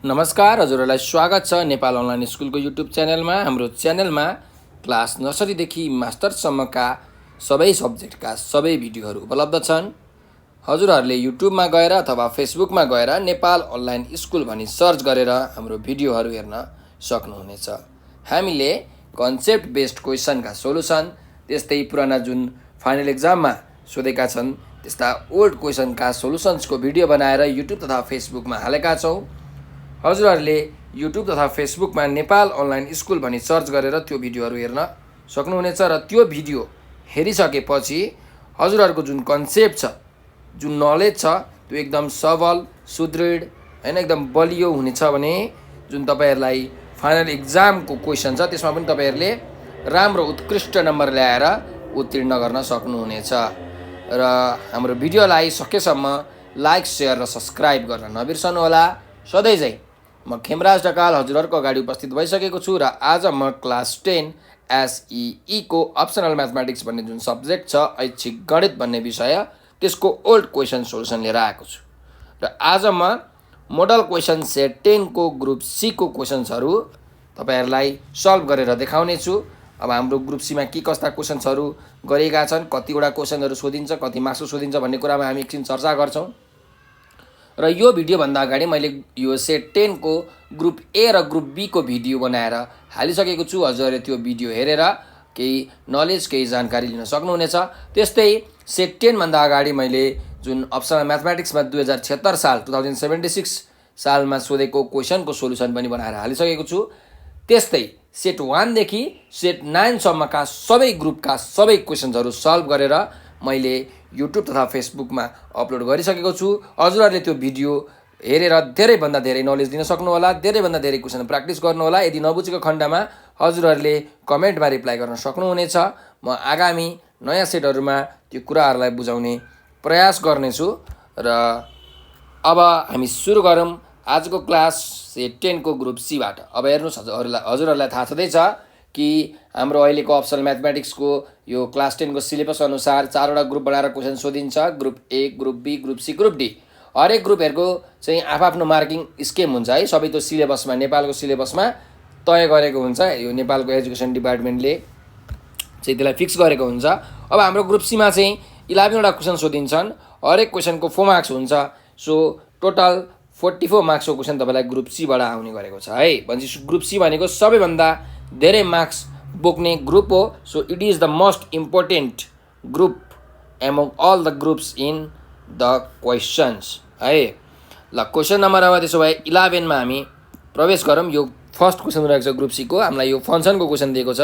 नमस्कार, हजुरहरूलाई स्वागत छ नेपाल अनलाइन स्कुलको युट्युब च्यानलमा। हाम्रो च्यानलमा क्लास नर्सरीदेखि मास्टरसम्मका सबै सब्जेक्टका सबै भिडियोहरू उपलब्ध छन्। हजुरहरूले युट्युबमा गएर अथवा फेसबुकमा गएर नेपाल अनलाइन स्कुल भनी सर्च गरेर हाम्रो भिडियोहरू हेर्न सक्नुहुनेछ। हामीले कन्सेप्ट बेस्ड क्वेसनका सोलुसन, त्यस्तै पुराना जुन फाइनल एक्जाममा सोधेका छन् त्यस्ता ओल्ड क्वेसनका सोलुसन्सको भिडियो बनाएर युट्युब तथा फेसबुकमा हालेका छौँ। हजुरहरूले युट्युब तथा फेसबुकमा नेपाल अनलाइन स्कुल भनी सर्च गरेर त्यो भिडियोहरू हेर्न सक्नुहुनेछ र त्यो भिडियो हेरिसकेपछि हजुरहरूको जुन कन्सेप्ट छ, जुन नलेज छ, त्यो एकदम सबल, सुदृढ हैन एकदम बलियो हुनेछ भने जुन तपाईहरुलाई फाइनल एक्जामको क्वेसन छ त्यसमा पनि तपाईहरुले राम्रो उत्कृष्ट नम्बर ल्याएर उत्तीर्ण गर्न सक्नुहुनेछ। र हाम्रो भिडियोलाई सकेसम्म लाइक, शेयर र सब्स्क्राइब गर्न नबिर्सनु होला। सधैँझै म खेमराज ढकाल हजुरहरूको अगाडि उपस्थित भइसकेको छु र आज म क्लास 10 SEE को अप्सनल म्याथमेटिक्स भन्ने जुन सब्जेक्ट छ, ऐच्छिक गणित भन्ने विषय, त्यसको ओल्ड क्वेसन सोल्युसन लिएर आएको छु। र आज म मोडल क्वेसन सेट 10 को ग्रुप C को क्वेसन्सहरू तपाईहरुलाई सल्भ गरेर देखाउने छु। अब हाम्रो ग्रुप C मा के कस्ता क्वेसन्सहरू गरेका छन्, कतिवटा क्वेसनहरू सोधिन्छ, कति मार्क्सको सोधिन्छ भन्ने कुरामा हामी एकछिन चर्चा गर्छौं। र यो भिडियो भन्दा अगाडि मैले यो सेट 10 को ग्रुप A र ग्रुप B को भिडियो बनाएर हालिसकेको छु। हजुरहरूले त्यो भिडियो हेरेर केही नलेज, केही जानकारी लिन सक्नुहुनेछ। त्यस्तै सेट 10 भन्दा अगाडि मैले जुन अप्सनल म्याथमेटिक्समा 2076 साल 2076 सालमा सोधेको क्वेसनको सोलुसन पनि बनाएर हालिसकेको छु। त्यस्तै सेट 1 देखि सेट 9 सम्मका सबै ग्रुपका सबै क्वेसन्सहरू सल्भ गरेर मैले युट्युब तथा फेसबुकमा अपलोड गरिसकेको छु। हजुरहरूले त्यो भिडियो हेरेर धेरैभन्दा धेरै नलेज दिन सक्नु होला, धेरैभन्दा धेरै क्वेसन प्र्याक्टिस गर्नु होला। यदि नबुझेको खण्डमा हजुरहरूले कमेन्टमा रिप्लाई गर्न सक्नुहुनेछ। म आगामी नयाँ सेटहरूमा त्यो कुराहरूलाई बुझाउने प्रयास गर्नेछु। र अब हामी सुरु गरौँ आजको क्लास सेट 10 को ग्रुप C बाट। अब हेर्नुस्, हजुरहरूलाई थाहा छँदैछ कि हाम्रो अहिलेको अप्सनल म्याथमेटिक्सको यो क्लास 10 को सिलेबस अनुसार 4 वटा ग्रुप बनाएर क्वेसन सोधिन्छ। Group A, group B, group C, group D। हरेक ग्रुपहरुको चाहिँ आफ्नो मार्किङ स्केम हुन्छ है। सबै त्यो सिलेबसमा, नेपालको सिलेबसमा तय गरेको हुन्छ। यो नेपालको एजुकेसन डिपार्टमेन्टले चाहिँ त्यसलाई फिक्स गरेको हुन्छ। अब हाम्रो ग्रुप C मा चाहिँ 11 वटा क्वेसन सोधिन्छन्। हरेक क्वेसनको 4 मार्क्स हुन्छ। सो टोटल 44 मार्क्सको क्वेसन तपाईलाई ग्रुप C बाट आउने गरेको छ है। भनेपछि ग्रुप C भनेको सबैभन्दा धेरै मार्क्स बोक्ने ग्रुप हो। So it is the most important group among all the groups in the questions है। ल, क्वेसन नम्बर अब त्यसो भए 11 मा हामी प्रवेश गरौँ। यो फर्स्ट क्वेसन रहेको छ ग्रुप C को। हामीलाई यो फंक्सनको क्वेसन दिएको छ।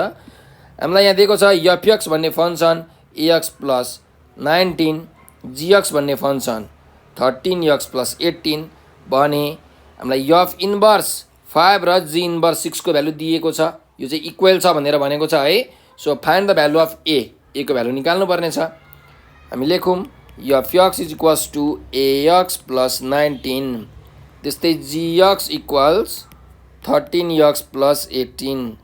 हामीलाई यहाँ दिएको छ fx भन्ने फंक्सन ax + 19, gx भन्ने फंक्सन 13x + 18 भने हामीलाई f इन्भर्स 5 र g इन्भर्स 6 को भ्यालु दिएको छ। यो चाहिँ इक्वल छ भनेर भनेको छ है। So find the value of a को भ्यालु निकाल्नु पर्ने छ। हामी लेखौँ fx = ax + 19, त्यस्तै gx = 13x + 18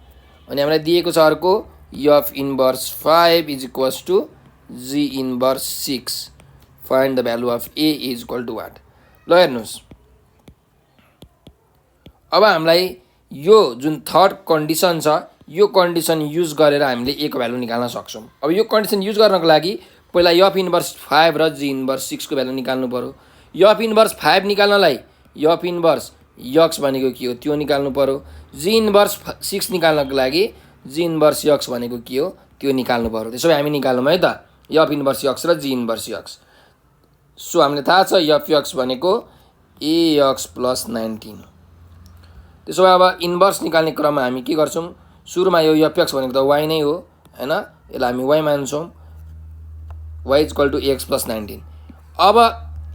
अनि हामीलाई दिएको छ अर्को f inverse 5 = g inverse 6। Find the value of a = what। ल हेर्नुस्, अब हामीलाई यो जुन थर्ड कन्डिसन छ, यो कन्डिसन युज गरेर हामीले a को भ्यालु निकाल्न सक्छौं। अब यो कन्डिसन युज गर्नको लागि पहिला f इन्भर्स 5 र g इन्भर्स 6 को भ्यालु निकाल्नु पर्यो। f inverse 5 निकाल्नलाई f inverse x भनेको के हो त्यो निकाल्नु पर्यो। g इन्भर्स 6 निकाल्नको लागि g इन्भर्स x भनेको के हो त्यो निकाल्नु पर्यो। त्यसो भए हामी निकाल्छौं है त f इन्भर्स x र g इन्भर्स x। सो हामीले थाहा छ fx भनेको ax + 19। त्यसो भए अब इन्भर्स निकाल्ने क्रममा हामी के गर्छौं, सुरुमा यो fx भनेको त y नै हो हैन, यसलाई हामी y मान्छौं। y = ax + 19। अब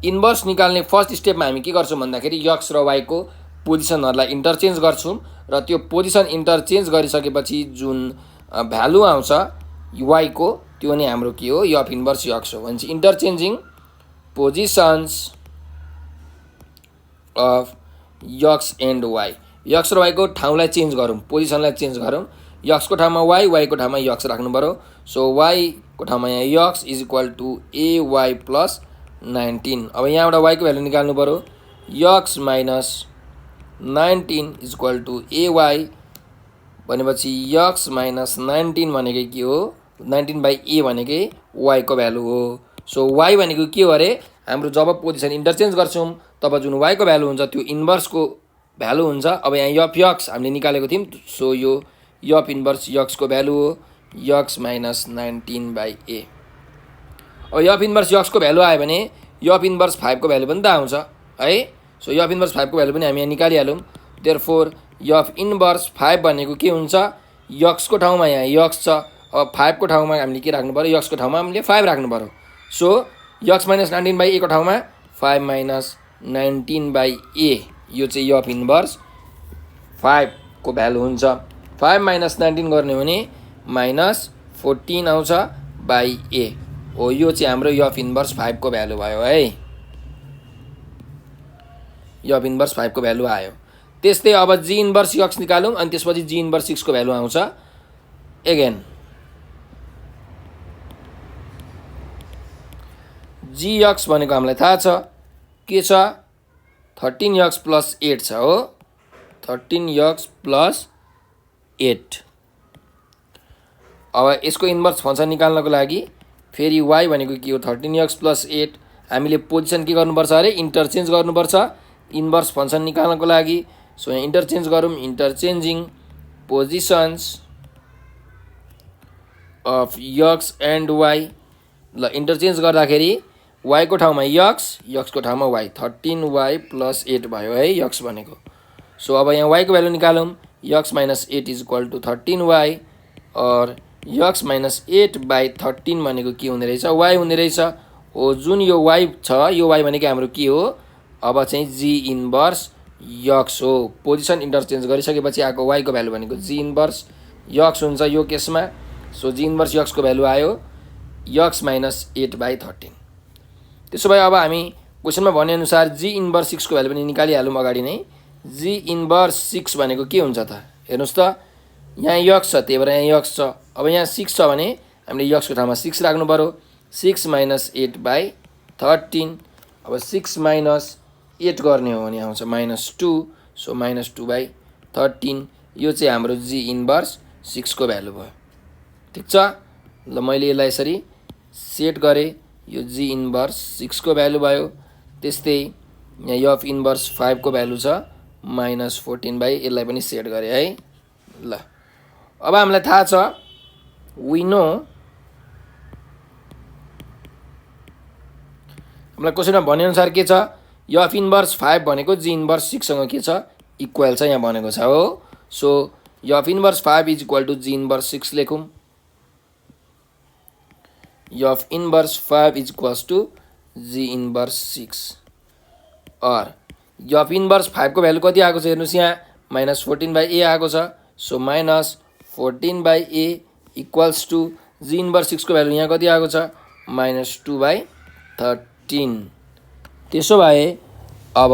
इन्भर्स निकाल्ने फर्स्ट स्टेपमा हामी के गर्छौं भन्दाखेरि x र y को पोजिसनहरुलाई इन्टरचेन्ज गर्छौं र त्यो पोजिसन इन्टरचेन्ज गरिसकेपछि जुन भ्यालु आउँछ y को त्यो नै हाम्रो के हो f इन्भर्स x हो। भनेपछि interchanging positions of x and y, x र y को ठाउँलाई चेन्ज गरौँ, पोजिसनलाई चेन्ज गरौँ। x को ठाउँमा y, y को ठाउँमा x राख्नु पर्यो। सो y को ठाउँमा यहाँ x = ay + 19। अब यहाँबाट y को भ्यालु निकाल्नु पर्यो। x - 19 इक्वल टु AY भनेपछि x माइनस 19 भनेकै के हो 19/a भनेकै y को भ्यालु हो। सो y भनेको के हो अरे हाम्रो जब पोजिसन इन्टरचेन्ज गर्छौं तब जुन y को भ्यालु हुन्छ त्यो इन्भर्स को भ्यालु हुन्छ। अब यहाँ f x हामीले निकालेको थियौं सो यो f इन्भर्स x को भ्यालु हो x माइनस 19/a। अब f इन्भर्स x को भ्यालु आयो भने f इन्भर्स 5 को भ्यालु पनि त आउँछ है। सो f इन्भर्स 5 को भ्यालु पनि हामी यहाँ निकालिहालौं। देयरफोर f इन्भर्स 5 भनेको के हुन्छ x को ठाउँमा यहाँ x छ। अब 5 को ठाउँमा हामीले के राख्नु पर्यो x को ठाउँमा हामीले 5 राख्नु पर्यो। सो x माइनस 19/a को ठाउँमा 5 माइनस 19/a यो चाहिँ f इन्भर्स 5 को भ्यालु हुन्छ। 5 माइनस 19 गर्ने हो भने माइनस 14 आउँछ बाइ a हो। यो चाहिँ हाम्रो f इन्भर्स 5 को भ्यालु भयो है। f इन्भर्स 5 को भ्यालु आयो। त्यस्तै अब g इन्भर्स x निकालौं अनि त्यसपछि g इन्भर्स 6 को भ्यालु आउँछ। अगेन gx भनेको हामीलाई थाहा छ के छ 13x + 8 छ हो 13x + 8। अब यसको इन्भर्स फंक्सन निकाल्नको लागि फेरि y भनेको के हो 13x + 8 हामीले पोजिसन के गर्नुपर्छ अरे इन्टरचेन्ज गर्नुपर्छ इन्भर्स फंक्सन निकाल्नको लागि। सो यहाँ इन्टरचेन्ज गरौँ interchanging positions of x and y। ल इन्टरचेन्ज गर्दाखेरि y को ठाउँमा x को ठाउँमा y 13y + 8 भयो है x भनेको। सो अब यहाँ y को भ्यालु निकालौँ x minus 8 equal to 13y और x माइनस 8/13 भनेको के हुने रहेछ y हुने रहेछ हो। जुन यो y छ यो y भनेको हाम्रो के हो अब चाहिँ g इन्भर्स x हो। पोजिसन इन्टरचेन्ज गरिसकेपछि आएको y को भ्यालु भनेको g इन्भर्स x हुन्छ यो केसमा। सो g इन्भर्स x को भ्यालु आयो x माइनस 8/13। त्यसो भए अब हामी क्वेसनमा भने अनुसार g इन्भर्स 6 को भ्यालु पनि निकालिहालौँ अगाडि नै। g इन्भर्स 6 भनेको के हुन्छ त हेर्नुस् त यहाँ x छ त्यही भएर यहाँ x छ। अब यहाँ 6 छ भने हामीले x को ठाउँमा 6 राख्नु पर्यो 6 माइनस 8/13। अब 6 माइनस 8 गर्ने हो भने आउँछ -2 सो -2/13 यो चाहिँ हाम्रो g इन्भर्स 6 को भ्यालु भयो। ठीक छ ल मैले यसलाई यसरी सेट गरे यो g इन्भर्स 6 को भ्यालु भयो। त्यस्तै यहाँ f इन्भर्स 5 को भ्यालु छ -14 यसलाई पनि सेट गरे है। ल अब हामीलाई थाहा छ वी नो हामीलाई क्वेसनमा भने अनुसार के छ f इन्भर्स 5 भनेको g इन्भर्स 6 सँग के छ इक्वल छ यहाँ भनेको छ हो। So f inverse 5 is equal to g inverse 6 लेखौँ f inverse 5 is equals to g inverse 6 और f इन्भर्स 5 को भ्यालु कति आएको छ हेर्नुस् यहाँ -14/a आएको छ। So -14/a equals to g inverse 6 को भ्यालु यहाँ कति आएको छ -2/13। त्यसो भए अब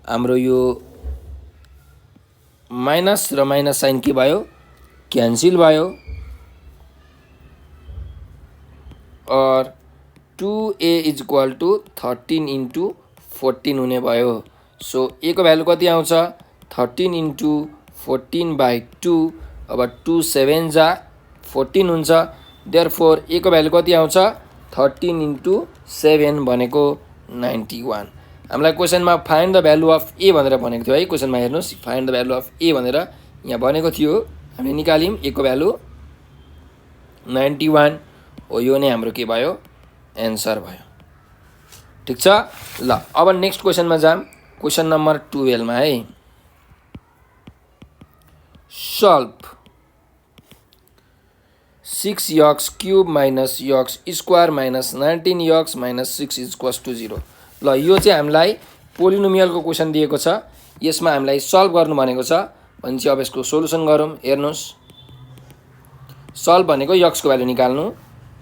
हाम्रो यो माइनस र माइनस साइन के भयो क्यान्सल भयो और 2a इज इक्वल टु 13 × 14 हुने भयो। सो a को भ्यालु कति आउँछ 13 × 14/2 अब 2 7 जा 14 हुन्छ। देयरफोर a को भ्यालु कति आउँछ 13 × 7 भनेको 91। हामीलाई क्वेसनमा find the value of a भनेर भनेको थियो है। क्वेसनमा हेर्नुस् find the value of a भनेर यहाँ भनेको थियो हामीले निकाल्यौं a को भ्यालु 91 हो। यो नै हाम्रो के भयो एन्सर भयो। ठीक छ ल अब नेक्स्ट क्वेसनमा जाम क्वेसन नम्बर 12 मा है। Solve 6x³ minus x² minus 19x minus 6 is equals to 0। ल यो चाहिँ हामीलाई पोलिनोमियलको क्वेसन दिएको छ यसमा हामीलाई सल्भ गर्नु भनेको छ भनेपछि अब यसको सोलुसन गरौँ। हेर्नुस् सल्भ भनेको x को भ्यालु निकाल्नु।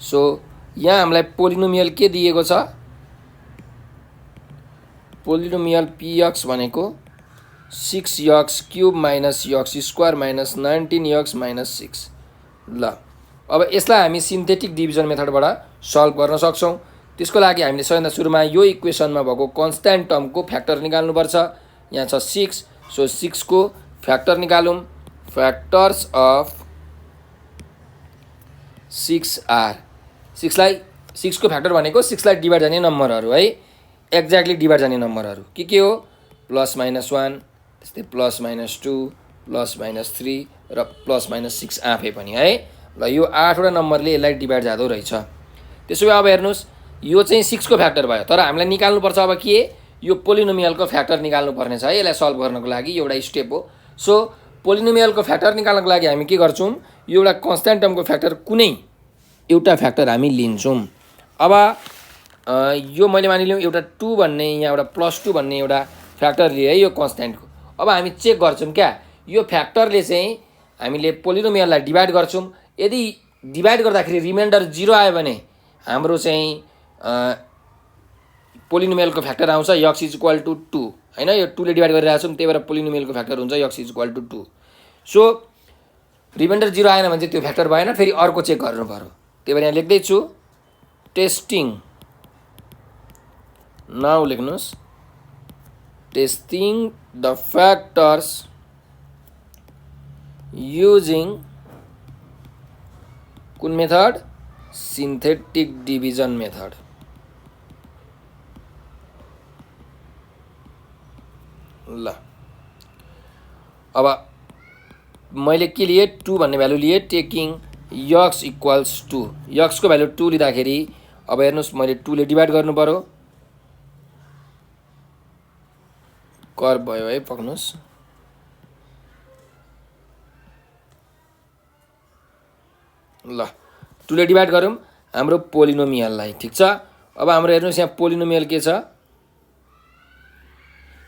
सो यहाँ हामीलाई पोलिनोमियल के दिएको छ पोलिनोमियल px भनेको 6x³ minus x² minus 19x minus 6। ल अब यसलाई हामी सिन्थेटिक डिभिजन मेथडबाट सल्भ गर्न सक्छौं। त्यसको लागि हामीले सबैभन्दा सुरुमा यो इक्वेसनमा भएको कन्स्ट्यान्ट टर्मको फ्याक्टर निकाल्नुपर्छ। यहाँ छ 6, सो 6 को फ्याक्टर निकालौँ। फ्याक्टर्स अफ 6 आर 6लाई 6 को फ्याक्टर भनेको 6लाई डिभाइड जाने नम्बरहरू है, एक्ज्याक्टली डिभाइड जाने नम्बरहरू के हो प्लस माइनस 1, त्यस्तै प्लस माइनस 2, प्लस माइनस 3 र प्लस माइनस 6 आफै पनि है। ल यो 8वटा नम्बरले यसलाई डिभाइड जाँदो रहेछ। त्यसो भए अब हेर्नुहोस् यो चाहिँ 6 को फ्याक्टर भयो, तर हामीलाई निकाल्नुपर्छ अब के यो पोलिनोमियलको फ्याक्टर निकाल्नुपर्ने छ है। यसलाई सल्भ गर्नको लागि एउटा स्टेप हो। सो पोलिनोमियलको फ्याक्टर निकाल्नको लागि हामी के गर्छौँ, यो एउटा कन्स्ट्यान्ट टर्मको फ्याक्टर कुनै एउटा फ्याक्टर हामी लिन्छौँ। अब यो मैले मानिलिउँ एउटा 2 भन्ने यहाँ एउटा +2 भन्ने एउटा फ्याक्टर लिए है यो कन्स्ट्यान्टको। अब हामी चेक गर्छौँ क्या यो फ्याक्टरले चाहिँ हामीले पोलिनोमियललाई डिभाइड गर्छौँ। यदि डिभाइड गर्दाखेरि रिमाइन्डर 0 आयो भने हाम्रो चाहिँ पोलिनोमियलको फ्याक्टर आउँछ x = 2 हैन। यो 2 ले डिभाइड गरिरहेको छौँ, त्यही भएर पोलिनोमियलको फ्याक्टर हुन्छ x = 2। सो रिमाइन्डर 0 आएन भने चाहिँ त्यो फ्याक्टर भएन, फेरि अर्को चेक गर्नु पर्यो। त्यही भएर यहाँ लेख्दैछु टेस्टिङ। नाउ लेख्नुहोस् टेस्टिङ द फ्याक्टर्स युजिङ कुन मेथड, सिन्थेटिक डिभिजन मेथड। ल अब मैले के लिए 2 भन्ने भ्यालु लिए, टेकिङ x = 2, x को भ्यालु 2 लिँदाखेरि अब हेर्नुहोस् मैले 2 ले डिभाइड गर्नु पर्यो। कर्भ भयो है, पक्नुहोस्। ल 2 ले डिभाइड गरौँ हाम्रो पोलिनोमियललाई, ठिक छ। अब हाम्रो हेर्नुहोस् यहाँ पोलिनोमियल के छ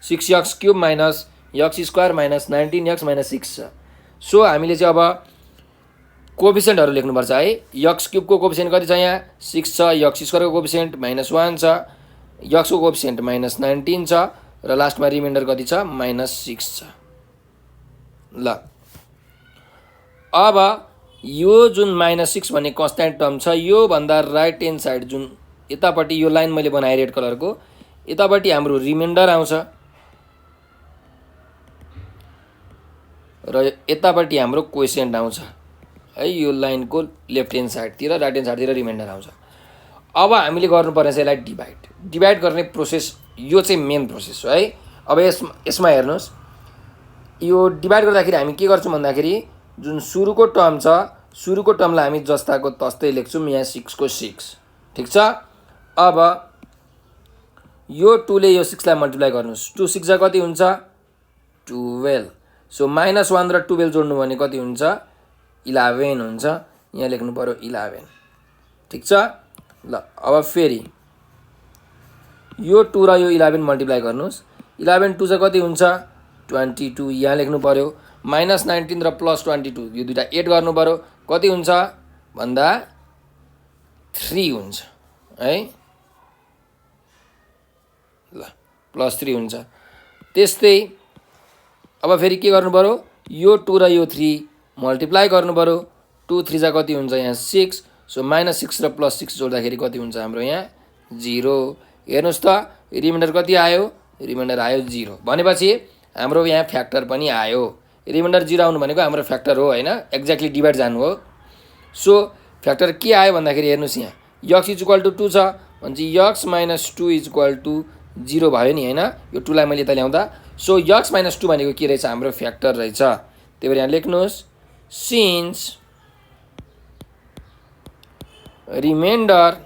6x³ minus x² minus 19x minus 6 छ। सो हामीले चाहिँ अब कोएफिसिएन्टहरू लेख्नुपर्छ है। x³ को कोएफिसिएन्ट कति छ यहाँ 6 छ, x² को कोएफिसिएन्ट -1 छ, x को कोएफिसिएन्ट -19 छ र लास्टमा रिमाइन्डर कति छ -6 छ। ल अब यो जुन -6 भन्ने कन्स्ट्यान्ट टर्म छ यो भन्दा राइट ह्यान्ड साइड जुन यतापट्टि यो लाइन मैले बनाए रेड कलरको, यतापट्टि हाम्रो रिमाइन्डर आउँछ र यतापट्टि हाम्रो कोएफिसिएन्ट आउँछ है। यो लाइनको लेफ्ट ह्यान्ड साइडतिर राइट ह्यान्ड साइडतिर रिमाइन्डर आउँछ। अब हामीले गर्नुपर्ने चाहिँ यसलाई डिभाइड गर्ने प्रोसेस, यो चाहिँ मेन प्रोसेस हो है। अब यसमा हेर्नुहोस् यो डिभाइड गर्दाखेरि हामी के गर्छौँ भन्दाखेरि जुन सुरुको टर्म छ सुरुको टर्मलाई हामी जस्ताको तस्तै लेख्छौँ, यहाँ 6 को 6, ठिक छ। अब यो 2 ले यो 6 लाई मल्टिप्लाई गर्नुहोस्, 2 6 जा कति हुन्छ 12। सो -1 र 12 जोड्नु भने कति हुन्छ 11 हुन्छ। यहाँ लेख्नु पर्यो 11, ठिक छ। ल अब फेरि यो 2 र यो 11 मल्टिप्लाई गर्नुहोस्, 11 2 जा कति हुन्छ 22। यहाँ लेख्नु पर्यो -19 र +22 यो दुईटा एड गर्नु पर्यो, कति हुन्छ भन्दा 3 हुन्छ है। ल +3 हुन्छ। त्यस्तै अब फेरि के गर्नु पर्यो यो 2 र यो 3 मल्टिप्लाई गर्नु पर्यो, 2 3 जा कति हुन्छ यहाँ 6। सो -6 र +6 जोड्दाखेरि कति हुन्छ हाम्रो यहाँ 0। हेर्नुहोस् त रिमाइन्डर कति आयो, रिमाइन्डर आयो 0 भनेपछि हाम्रो यहाँ फ्याक्टर पनि आयो। रिमाइन्डर 0 आउनु भनेको हाम्रो फ्याक्टर हो हैन, एक्ज्याक्टली डिभाइड जानु हो। सो फ्याक्टर के आयो भन्दाखेरि हेर्नुहोस् यहाँ x = 2 छ भनेपछि x - 2 = 0 भयो नि हैन। यो 2 लाई मैले यता ल्याउँदा सो x - 2 भनेको के रहेछ हाम्रो फ्याक्टर रहेछ। त्यही भएर यहाँ लेख्नुहोस् since reminder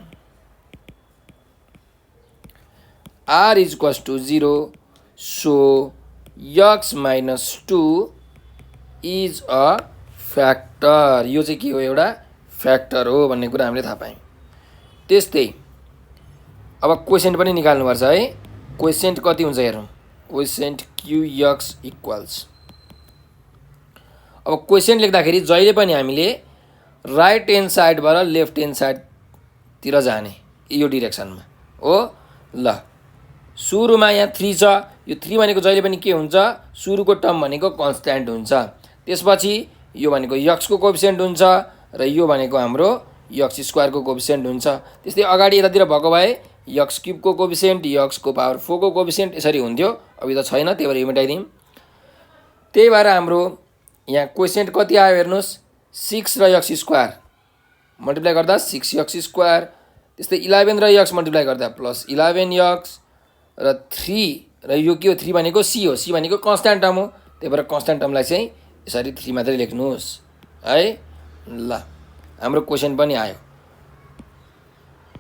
r = 0 so x - 2 is a factor. यो चाहिँ के हो एउटा फ्याक्टर हो भन्ने कुरा हामीले थाहा पायौँ। त्यस्तै अब कोएफिसिएन्ट पनि निकाल्नुपर्छ है। कोएफिसिएन्ट कति हुन्छ हेरौँ, कोएफिसिएन्ट qx इक्वल्स। अब कोएफिसिएन्ट लेख्दाखेरि जहिले पनि हामीले राइट ह्यान्ड साइडबाट लेफ्ट ह्यान्ड साइडतिर जाने यो डिरेक्सनमा हो। ल सुरुमा यहाँ 3 छ, यो 3 भनेको जहिले पनि के हुन्छ सुरुको टर्म भनेको कन्स्ट्यान्ट हुन्छ। त्यसपछि यो भनेको x को कोएफिसिएन्ट हुन्छ र यो भनेको हाम्रो x² को कोएफिसिएन्ट हुन्छ। त्यस्तै अगाडि यतातिर भएको भए x क्यूब को कोएफिसिएन्ट x को पावर 4 को कोएफिसिएन्ट यसरी हुन्थ्यो। अब यो त छैन, त्यही भएर यो मेटाइदिउँ। त्यही भएर हाम्रो यहाँ कोएफिसिएन्ट कति आयो हेर्नुहोस्, 6 र x स्क्वायर मल्टिप्लाई गर्दा 6x स्क्वायर, त्यस्तै 11 र x मल्टिप्लाई गर्दा प्लस 11x र 3 र यो के हो, 3 भनेको c हो, c भनेको कन्स्ट्यान्ट टर्म हो, त्यही भएर कन्स्ट्यान्ट टर्मलाई चाहिँ यसरी 3 मात्रै लेख्नुहोस् है। ल हाम्रो क्वेसन पनि आयो।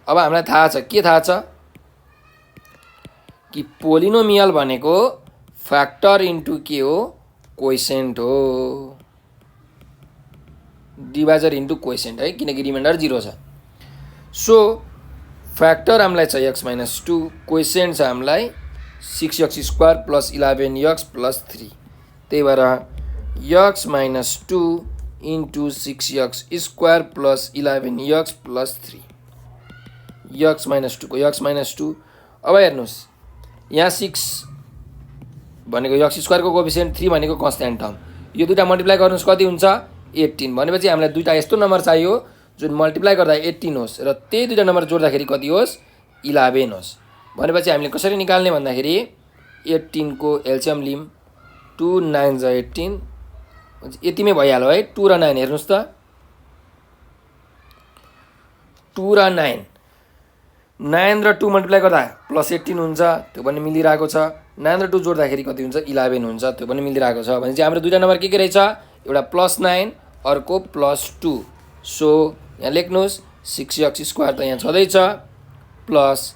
अब हामीलाई थाहा छ, के थाहा छ कि पोलिनोमियल भनेको फ्याक्टर इन्टु के हो, कोएफिसिएन्ट हो, डिभाइजर इन्टु कोएफिसिएन्ट है, किनकि रिमाइन्डर 0 छ। सो फ्याक्टर हामीलाई छ x - 2, कोएफिसिएन्ट छ हामीलाई 6x square plus 11x plus 3, त्यही भएर x - 2 into 6x square plus 11x plus 3, x - 2 को x - 2। अब हेर्नुहोस् यहाँ 6 भनेको x स्क्वायर को कोएफिसिएन्ट, 3 भनेको कन्स्ट्यान्ट टर्म, यो दुईटा मल्टिप्लाई गर्नुहोस् कति हुन्छ, 18। भनेपछि हामीलाई दुईटा यस्तो नम्बर चाहियो जुन मल्टिप्लाई गर्दा 18 होस् र त्यही दुईटा नम्बर जोड्दाखेरि कति होस्, 11 होस्। भनेपछि हामीले कसरी निकाल्ने भन्दाखेरि 18 को एलसियम लिम, 2 9 जा 18, यतिमै भइहाल्यो है। 2 र 9 हेर्नुहोस् त, 2 र 9, 9 र 2 मल्टिप्लाई गर्दा प्लस 18 हुन्छ, त्यो पनि मिलिरहेको छ। 9 र 2 जोड्दाखेरि कति हुन्छ, 11 हुन्छ, त्यो पनि मिलिरहेको छ। भनेपछि हाम्रो दुईटा नम्बर के रहेछ, एउटा प्लस 9 अर्को प्लस 2। सो यहाँ लेख्नुहोस् 6x स्क्वायर त यहाँ छँदैछ plus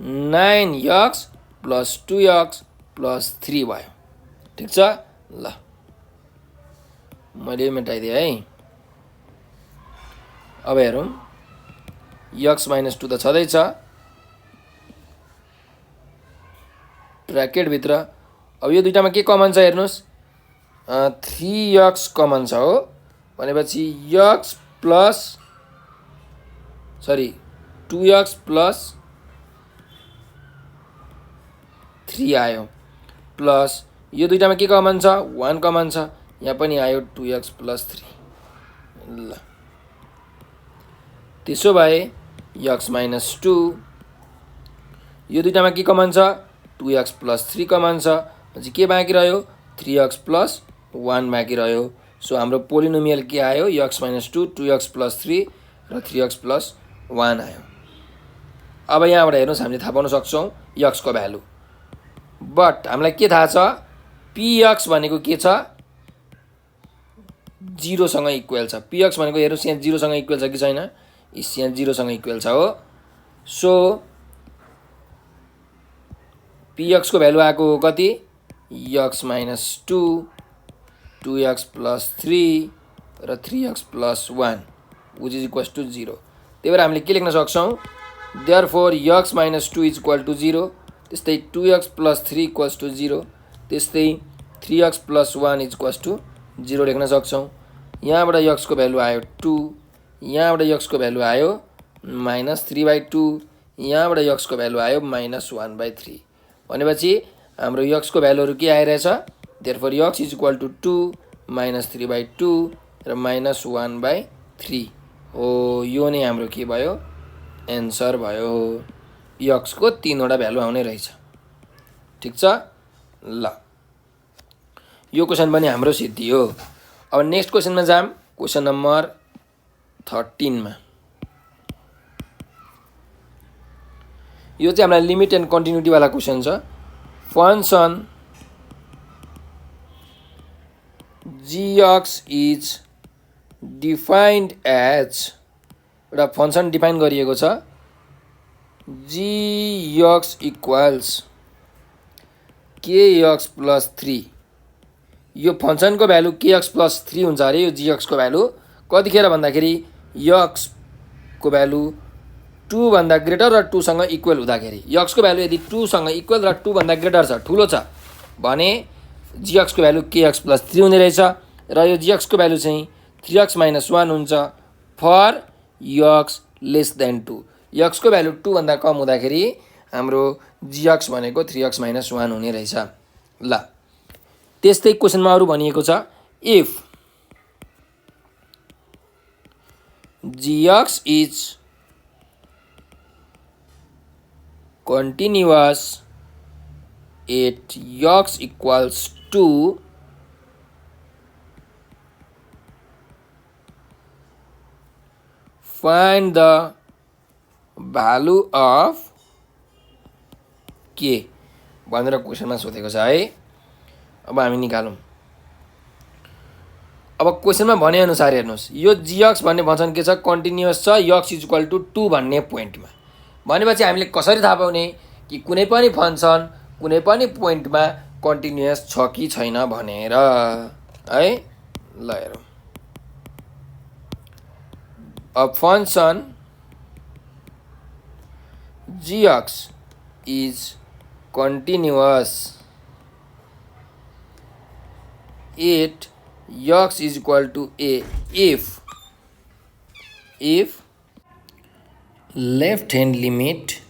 9x plus 2x plus 3 भयो। ठिक छ, ल मैले मेटाइदिएँ है। अब हेरौँ, x - 2 त छँदैछ ब्र्याकेटभित्र। अब यो दुईटामा के कमन छ हेर्नुहोस्, 3x कमन छ हो, भनेपछि x प्लस 2x प्लस 3 आयो, प्लस यो दुईटामा के कमन छ, 1 कमन छ, यहाँ पनि आयो 2x प्लस 3। ल त्यसो भए x - 2, यो दुईटामा के कमन छ, 2x प्लस 3 कमन छ, भनेपछि के बाँकी रह्यो, 3x प्लस 1 बाँकी रह्यो। सो हाम्रो पोलिनोमियल के आयो, x - 2, 2x प्लस 3 र 3x प्लस 1 आयो। अब यहाँबाट हेर्नुहोस्, हामीले थाहा पाउन सक्छौँ x को भ्यालु, बट हामीलाई के थाहा छ, px भनेको के छ, 0 सँग इक्वल छ। px भनेको हेर्नुहोस् यहाँ 0 सँग इक्वल छ कि छैन, यहाँ 0 सँग इक्वल छ हो। सो px को भ्यालु आएको हो कति, x - 2, 2x प्लस 3 र 3x plus 1 which is equals to 0। त्यही भएर हामीले के लेख्न सक्छौँ, therefore x - 2 is equal to 0, त्यस्तै 2x प्लस 3 इक्वल्स टु 0, त्यस्तै 3x plus 1 is equals to 0 लेख्न सक्छौँ। यहाँबाट x को भ्यालु आयो 2, यहाँबाट x को भ्यालु आयो -3/2, यहाँबाट x को भ्यालु आयो -1/3। भनेपछि हाम्रो x को भ्यालुहरू के आइरहेछ, therefore x is equal to 2 -3/2 र -1/3 हो। यो नै हाम्रो के भयो, एन्सर भयो। x को 3 वटा भ्यालु आउने रहेछ। ठिक छ, ल यो क्वेसन पनि हाम्रो सिद्धि हो। अब नेक्स्ट क्वेसनमा जाम, क्वेसन नम्बर 13 मा। यो चाहिँ हामीलाई लिमिट एन्ड कन्टिन्युटी वाला क्वेसन छ। Function gx is defined as, एउटा फंक्शन डिफाइन गरिएको छ, gx इक्वल्स kx प्लस 3। यो फंक्शन को भ्यालु kx प्लस 3 हुन्छ अरे यो gx को भ्यालु कतिखेर भन्दाखेरि x को भ्यालु 2 भन्दा ग्रेटर र 2 सँग इक्वल हुँदाखेरि, x को भ्यालु यदि 2 सँग इक्वल र 2 भन्दा ग्रेटर छ, ठुलो छ भने gx को भ्यालु kx प्लस 3 हुने रहेछ र यो gx को भ्यालु चाहिँ 3x - 1 हुन्छ for x less than 2। x को भ्यालु 2 भन्दा कम हुँदाखेरि हाम्रो gx भनेको 3x - 1 हुने रहेछ। ल त्यस्तै क्वेसनमा अरु भनिएको छ, if gx is continuous at x equals to find the value of k भनेर क्वेसनमा सोधेको छ है। अब हामी निकालौँ। अब क्वेसनमा भने अनुसार हेर्नुहोस्, यो gx भन्ने फंक्सन के छ, कन्टिन्युअस छ x इक्वल टु 2 भन्ने पोइन्टमा। भनेपछि हामीले कसरी थाहा पाउने कि कुनै पनि फंक्सन कुनै पनि पोइन्टमा कन्टिन्युअस छ कि छैन भनेर है। ल हेरौँ। A function gx is continuous at x is equal to a if left hand limit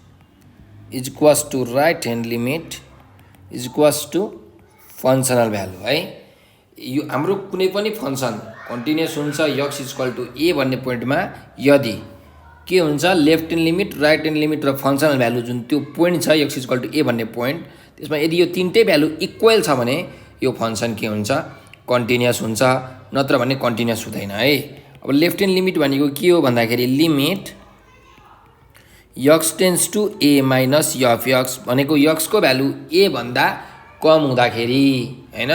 is equals to right hand limit is equals to functional value है। यो हाम्रो कुनै पनि फंक्सन कन्टिन्युअस हुन्छ x is equal to a भन्ने पोइन्टमा यदि के हुन्छ, left hand limit right hand limit र फंक्सनल भ्यालु जुन त्यो पोइन्ट छ x is equal to a भन्ने पोइन्ट, त्यसमा यदि यो तीनटै भ्यालु इक्वल छ भने यो फंक्सन के हुन्छ, कन्टिन्युअस हुन्छ, नत्र भने कन्टिन्युअस हुँदैन है। अब लेफ्ट ह्यान्ड लिमिट भनेको के हो भन्दाखेरि limit x tends to a minus f x भनेको x को भ्यालु a भन्दा कम हुँदाखेरि हैन,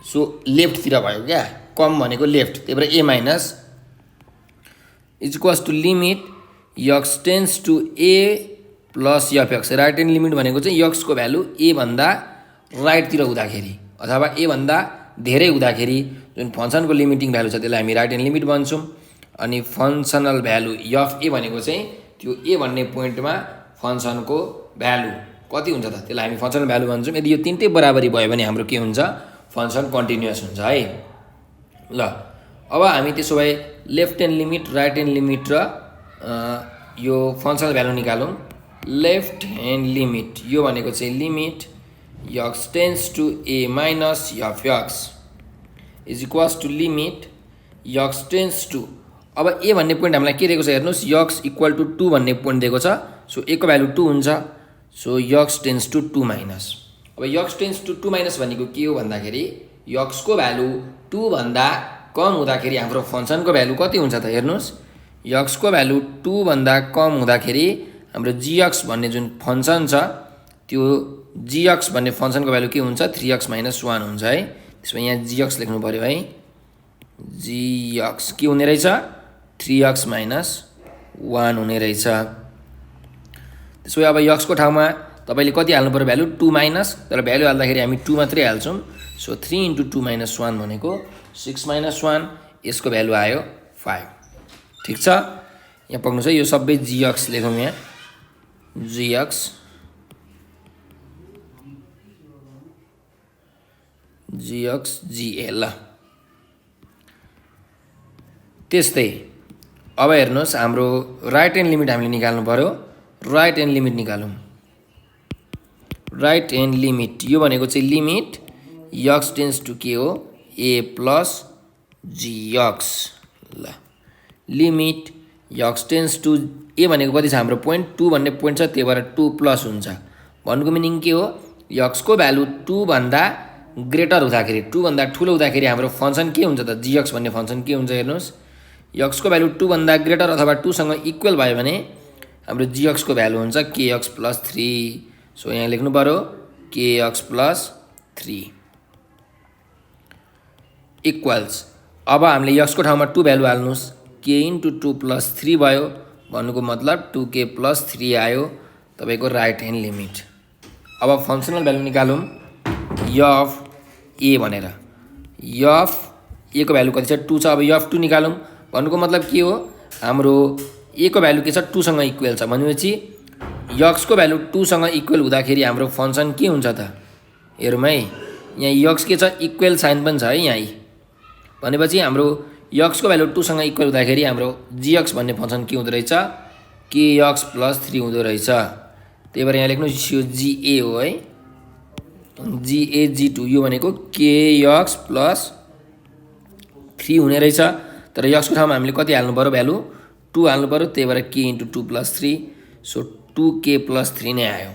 सो लेफ्टतिर भयो क्या, कम भनेको लेफ्ट, त्यही भएर a minus is equals to limit x tends to a plus f x। Right hand limit भनेको चाहिँ x को भ्यालु a भन्दा राइटतिर हुँदाखेरि अथवा a भन्दा धेरै हुँदाखेरि जुन फंक्सनको लिमिटिङ भ्यालु छ त्यसलाई हामी राइट ह्यान्ड लिमिट भन्छौँ। अनि फंक्सनल भ्यालु f a भनेको चाहिँ त्यो a भन्ने पोइन्टमा फंक्सनको भ्यालु कति हुन्छ त त्यसलाई हामी फंक्सनल भ्यालु भन्छौँ। यदि यो तीनटै बराबरी भयो भने हाम्रो के हुन्छ, फंक्सन कन्टिन्युअस हुन्छ है। ल अब हामी त्यसो भए left hand limit right hand limit र यो फंक्सनल भ्यालु निकालौँ। लेफ्ट ह्यान्ड लिमिट यो भनेको चाहिँ limit x tends to a minus f x is equals to limit x tends to, अब a भन्ने पोइन्ट हामीलाई के दिएको छ हेर्नुहोस्, x इक्वल टु 2 भन्ने पोइन्ट दिएको छ, सो a को भ्यालु 2 हुन्छ, so x tends to 2 minus. अब x टेन्ड्स टु 2 माइनस भनेको के हो भन्दाखेरि x को भ्यालु 2 भन्दा कम हुँदाखेरि हाम्रो फंक्सनको भ्यालु कति हुन्छ त हेर्नुहोस्, x को भ्यालु 2 भन्दा कम हुँदाखेरि हाम्रो gx भन्ने जुन फंक्सन छ त्यो gx भन्ने फंक्सनको भ्यालु के हुन्छ, 3x माइनस 1 हुन्छ है। त्यसमा यहाँ gx लेख्नु पर्यो है, gx के हुने रहेछ, 3x माइनस 1 हुने रहेछ। त्यसो अब x को ठाउँमा तपाईले कति हाल्नु पर्यो भ्यालु, 2 माइनस, तर भ्यालु हाल्दाखेरि हामी 2 मात्रै हाल्छौँ, सो 3 इन्टु 2 माइनस 1 भनेको 6 माइनस 1, यसको भ्यालु आयो 5। ठिक छ, यहाँ पक्नुहोस् है, यो सबै gx लेखौँ, यहाँ gx ga ल। त्यस्तै अब हेर्नुहोस् हाम्रो राइट ह्यान्ड लिमिट हामीले निकाल्नु पर्यो। राइट ह्यान्ड लिमिट निकालौँ। राइट ह्यान्ड लिमिट यो भनेको चाहिँ लिमिट x टेन्ड्स टु के हो, a प्लस gx। ल limit x tends to a भनेको कति छ हाम्रो पोइन्ट 2 भन्ने पोइन्ट छ, त्यही भएर 2 प्लस हुन्छ। भन्नुको मिनिङ के हो, x को भ्यालु 2 भन्दा ग्रेटर हुँदाखेरि, 2 भन्दा ठुलो हुँदाखेरि हाम्रो फंक्सन के हुन्छ त, gx भन्ने फंक्सन के हुन्छ हेर्नुहोस्, x को भ्यालु 2 भन्दा ग्रेटर अथवा 2 सँग इक्वल भयो भने हाम्रो gx को भ्यालु हुन्छ kx प्लस 3। सो यहाँ लेख्नु पर्यो kx प्लस 3 इक्वल्स, अब हामीले x को ठाउँमा 2 भ्यालु हाल्नुहोस्, k इन्टु 2 प्लस 3 भयो, भन्नुको मतलब 2k प्लस 3 आयो तपाईको राइट ह्यान्ड लिमिट। अब फंक्सनल भ्यालु निकालौँ, f a भनेर, f a को भ्यालु कति छ, 2 छ, अब f 2 निकालौँ, भन्नुको मतलब के हो, हाम्रो a को भ्यालु के छ, 2 सँग इक्वल छ, भनेपछि x को भ्यालु 2 सँग इक्वल हुँदाखेरि हाम्रो फंक्सन के हुन्छ त, हेरौँ है, यहाँ x के छ, इक्वल साइन पनि छ है यहाँ, भनेपछि हाम्रो x को भ्यालु 2 सँग इक्वल हुँदाखेरि हाम्रो gx भन्ने फंक्सन के हुँदो रहेछ, kx प्लस 3 हुँदो रहेछ। त्यही भएर यहाँ लेख्नु यो ga हो है, ga g2 यो भनेको kx प्लस 3 हुने रहेछ, तर x को ठाउँमा हामीले कति हाल्नु पर्यो भ्यालु, 2 हाल्नु पर्यो, त्यही भएर k into 2 plus 3, so 2k+3 नै आयो।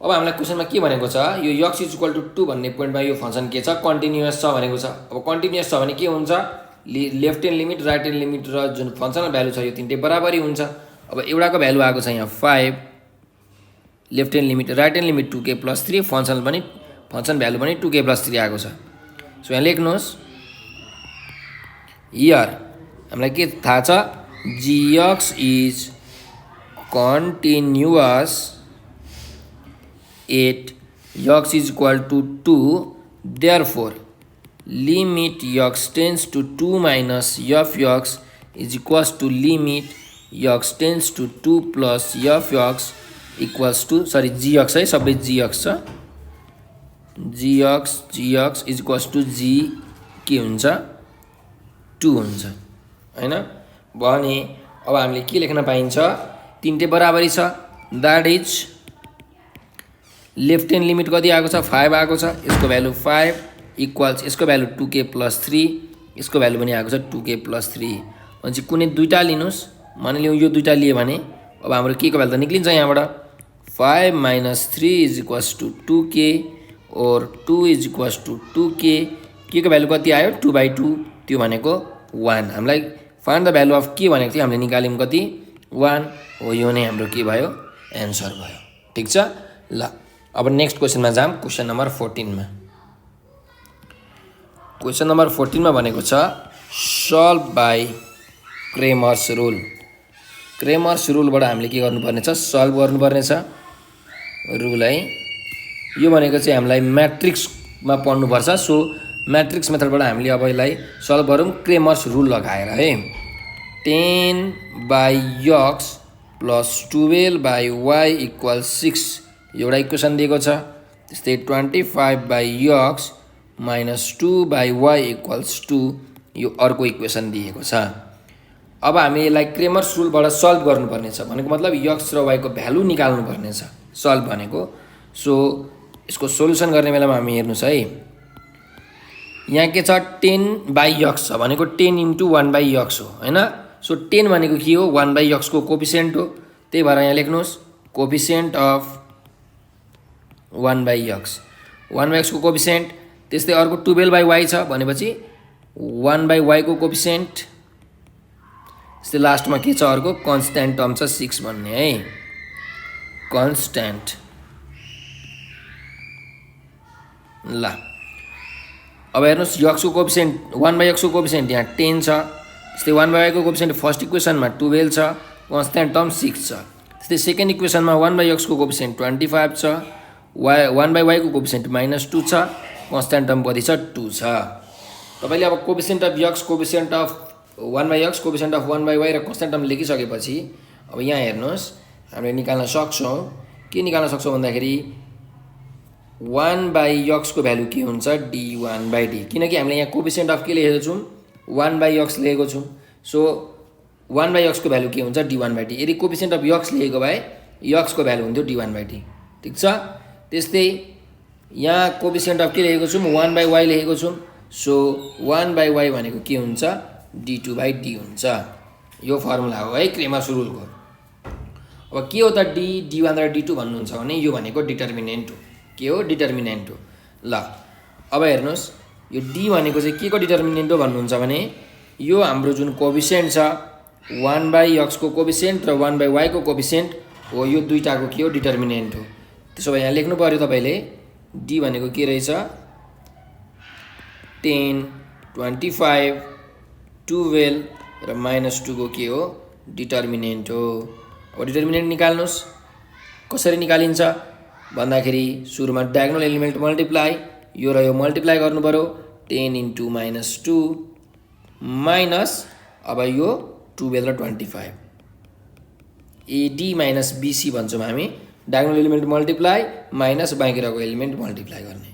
अब हामीलाई क्वेसनमा के भनेको छ, यो x = 2 भन्ने पोइन्टमा यो फंक्सन के छ, कन्टिन्युअस छ भनेको छ। अब कन्टिन्युअस छ भने के हुन्छ, left hand limit right hand limit र जुन फंक्सनल भ्यालु छ यो तीनटै बराबरी हुन्छ। अब एउटाको भ्यालु आएको छ यहाँ 5, left hand limit right hand limit 2k+3, function value पनि 2k+3 आएको छ। सो यहाँ लेख्नुहोस्, हियर हामीलाई के थाहा छ, gx is continuous at x = 2, therefore limit x tends to 2 minus fx is equals to limit x tends to 2 plus fx equals to, sorry gx है, सबै gx छ, gx is equals to g के हुन्छ 2 हुन्छ हैन। भने अब हामीले के लेख्न पाइन्छ, तीनटै बराबरी छ, that is left hand limit कति आएको छ 5 आएको छ, यसको भ्यालु 5 इक्वल्स यसको भ्यालु 2k+3, यसको भ्यालु पनि आएको छ 2k+3। भनेपछि कुनै दुईटा लिनुस्, मानिलिउँ यो दुईटा लिए भने अब हाम्रो के को भ्यालु त निक्लिन्छ यहाँबाट, 5 - 3 = 2k और 2 = 2k, के को भ्यालु कति आयो 2/2, त्यो भनेको 1। हामीलाई फाइन्ड द भ्यालु अफ के भनेको थियो, हामीले निकाल्यौँ कति 1 हो, यो नै हाम्रो के भयो एन्सर भयो। ठीक छ ल। अब नेक्स्ट क्वेसनमा जाम, क्वेसन नम्बर 14 मा। क्वेसन नम्बर 14 मा भनेको छ solve by Cramer's rule. Cramer's रुलबाट हामीले के गर्नुपर्ने छ, सल्भ गर्नुपर्ने छ रुल है। यो भनेको चाहिँ हामीलाई म्याट्रिक्समा पढ्नुपर्छ। सो म्याट्रिक्स मेथडबाट हामीले अब यसलाई सल्भ गरौँ क्रेमर्स रुल लगाएर है। 10/x + 12/y = 6 एउटा इक्वेसन दिएको छ। त्यस्तै 25/x - 2/y = 2 यो अर्को इक्वेसन दिएको छ। अब हामी यसलाई क्रेमर्स रुलबाट सल्भ गर्नुपर्ने छ, भनेको मतलब x र y को भ्यालु निकाल्नुपर्ने छ सल्भ भनेको। सो यसको सोलुसन गर्ने बेलामा हामी हेर्नुस् है, यहाँ के छ 10/x छ भनेको 10 × 1/x हो हैन। सो 10 भनेको के हो 1/x को कोफिसिएन्ट हो, त्यही भएर यहाँ लेख्नुहोस् कोफिसिएन्ट अफ 1/x, 1/x को कोफिसिएन्ट। त्यस्तै अर्को 12/y छ भनेपछि 1/y को कोफिसिएन्ट। त्यस्तै लास्टमा के छ अर्को कन्स्ट्यान्ट टर्म छ 6 भन्ने है, कन्स्ट्यान्ट। ल अब हेर्नुस् x को कोफिसिएन्ट 1/x को कोफिसिएन्ट यहाँ 10 छ। त्यस्तै 1/y को कोफिसिएन्ट फर्स्ट इक्वेसनमा 12 छ, कन्स्ट्यान्ट टर्म 6 छ। त्यस्तै सेकेन्ड इक्वेसनमा 1/x को कोफिसिएन्ट 25 छ, 1/y को कोफिसिएन्ट -2 छ, कन्स्ट्यान्ट टर्म कति छ 2 छ। तपाईले अब coefficient of x, coefficient of 1/x, coefficient of 1/y र कन्स्ट्यान्ट टर्म लेखिसकेपछि अब यहाँ हेर्नुस् हामीले निकाल्न सक्छौं। के निकाल्न सक्छौं भन्दाखेरि 1/x को भ्यालु के हुन्छ d1/d, किनकि हामीले यहाँ कोफिसिएन्ट अफ के लेखेको छौं 1/x लेखेको छौं। सो 1/x को भ्यालु के हुन्छ d1/d। यदि कोफिसिएन्ट अफ x लेखेको भए x को भ्यालु हुन्थ्यो d1/d। ठीक छ। त्यस्तै यहाँ कोफिसिएन्ट अफ के लेखेको छौं 1/y लेखेको छौं। सो 1/y भनेको के हुन्छ d2/d हुन्छ। यो फर्मुला हो है क्रेमर्स रुलको। अब के हो त d1 र d2 भन्नुहुन्छ भने यो भनेको डिटर्मिनेन्ट हो। के हो डिटर्मिनेन्ट हो। ल अब हेर्नुस् यो d भनेको चाहिँ के को डिटर्मिनेन्ट हो भन्नुहुन्छ भने यो हाम्रो जुन कोफिसिएन्ट छ 1/x को कोफिसिएन्ट र 1/y को कोफिसिएन्ट हो, यो दुईटाको के हो डिटर्मिनेन्ट हो। त्यसो भए यहाँ लेख्नु पर्यो तपाईले d भनेको के रहेछ 10, 25, 12 र -2 को के हो डिटर्मिनेन्ट हो। अब डिटर्मिनेन्ट निकाल्नुस्, कसरी निकालिन्छ भन्दाखेरि सुरुमा डायगोनल एलिमेन्ट मल्टिप्लाई, यो र यो मल्टिप्लाई गर्नु पर्यो 10 × -2 माइनस अब यो 12 र 25 AD - BC भन्छौं हामी। डायगोनल एलिमेन्ट मल्टिप्लाई माइनस बाँकी रहेको एलिमेन्ट मल्टिप्लाई गर्ने।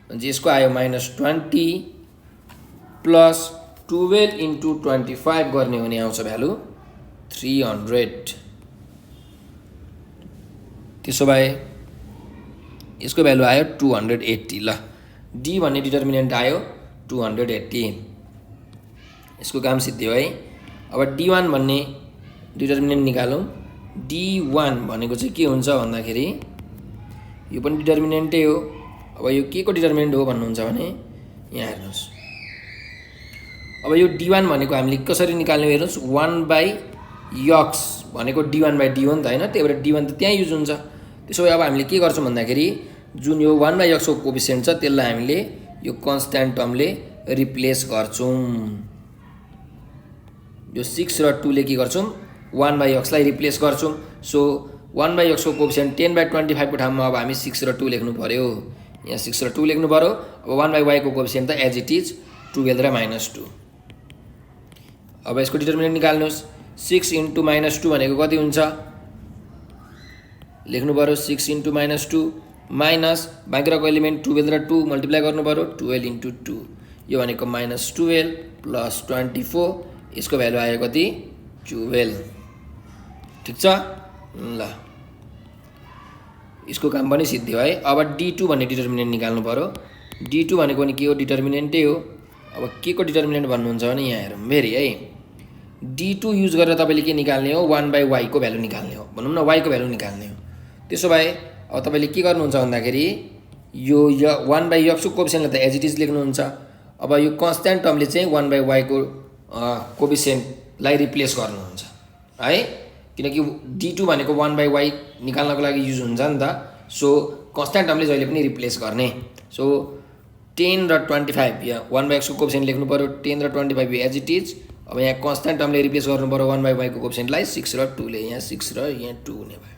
भने यसको आयो -20 प्लस 12 × 25 गर्ने हुने आउँछ भ्यालु 300। त्यसो भए यसको भ्यालु आयो 280। ल d भन्ने डिटर्मिनेन्ट आयो 280, यसको काम सिद्धियो है। अब d1 भन्ने डिटर्मिनेन्ट निकालौं। D1 भनेको चाहिँ के हुन्छ भन्दाखेरि यो पनि डिटर्मिनेन्टै हो। अब यो के को डिटर्मिनेन्ट हो भन्नुहुन्छ भने यहाँ हेर्नुहोस्, अब यो D1 भनेको हामीले कसरी निकाल्ने हेर्नुहोस्, 1/x भनेको D1/d हो नि त होइन, त्यही भएर D1 त त्यहाँ युज हुन्छ। त्यसो भए अब हामीले के गर्छौँ भन्दाखेरि जुन यो 1/x को कोफिसिएन्ट छ त्यसलाई हामीले यो कन्स्ट्यान्ट टर्मले रिप्लेस गर्छौँ। यो 6 र 2 ले के गर्छौँ, 1/x लाई रिप्लेस गर्छौँ। सो 1/x को कोफिसिएन्ट 10/25 को ठाउँमा अब हामी 6 र 2 लेख्नु पर्यो। यहाँ 6 र 2 लेख्नु पर्यो। अब 1/y को कोफिसिएन्ट त एज इट इज 12 र -2। अब यसको डिटर्मिनेन्ट निकाल्नुहोस्। 6 × -2 भनेको कति हुन्छ लेख्नु पर्यो, 6 × -2 माइनस बाँकीको एलिमेन्ट 12 र 2 मल्टिप्लाई गर्नु पर्यो, 12 × 2 यो भनेको -12 + 24, यसको भ्यालु आयो कति 12। ठिक छ ल, यसको काम पनि सिद्धियो है। अब D2 भन्ने डिटर्मिनेन्ट निकाल्नु पर्यो। D2 भनेको नि के हो, डिटर्मिनेन्टै हो। अब के को डिटर्मिनेन्ट भन्नुहुन्छ भने यहाँ हेरौँ फेरि है, D2 युज गरेर तपाईँले के निकाल्ने हो, 1/y को भ्यालु निकाल्ने हो, भनौँ न y को भ्यालु निकाल्ने हो। त्यसो भए अब तपाईँले के गर्नुहुन्छ भन्दाखेरि यो 1/x को कोफिसिएन्टलाई त एज इट इज लेख्नुहुन्छ। अब यो कन्स्ट्यान्ट टर्मले चाहिँ 1/y को कोफिसिएन्टलाई रिप्लेस गर्नुहुन्छ है, किनकि D2 भनेको 1/y निकाल्नको लागि युज हुन्छ नि त। सो कन्स्ट्यान्ट टर्मले जहिले पनि रिप्लेस गर्ने। सो 10 र 25 यहाँ 1/x को कोफिसिएन्ट लेख्नु पर्यो, 10 र 25 एज इट इज। अब यहाँ कन्स्ट्यान्ट टर्मले रिप्लेस गर्नु पर्यो 1/y को कोफिसिएन्टलाई, 6 र 2 ले, यहाँ 6 र यहाँ 2 हुने भयो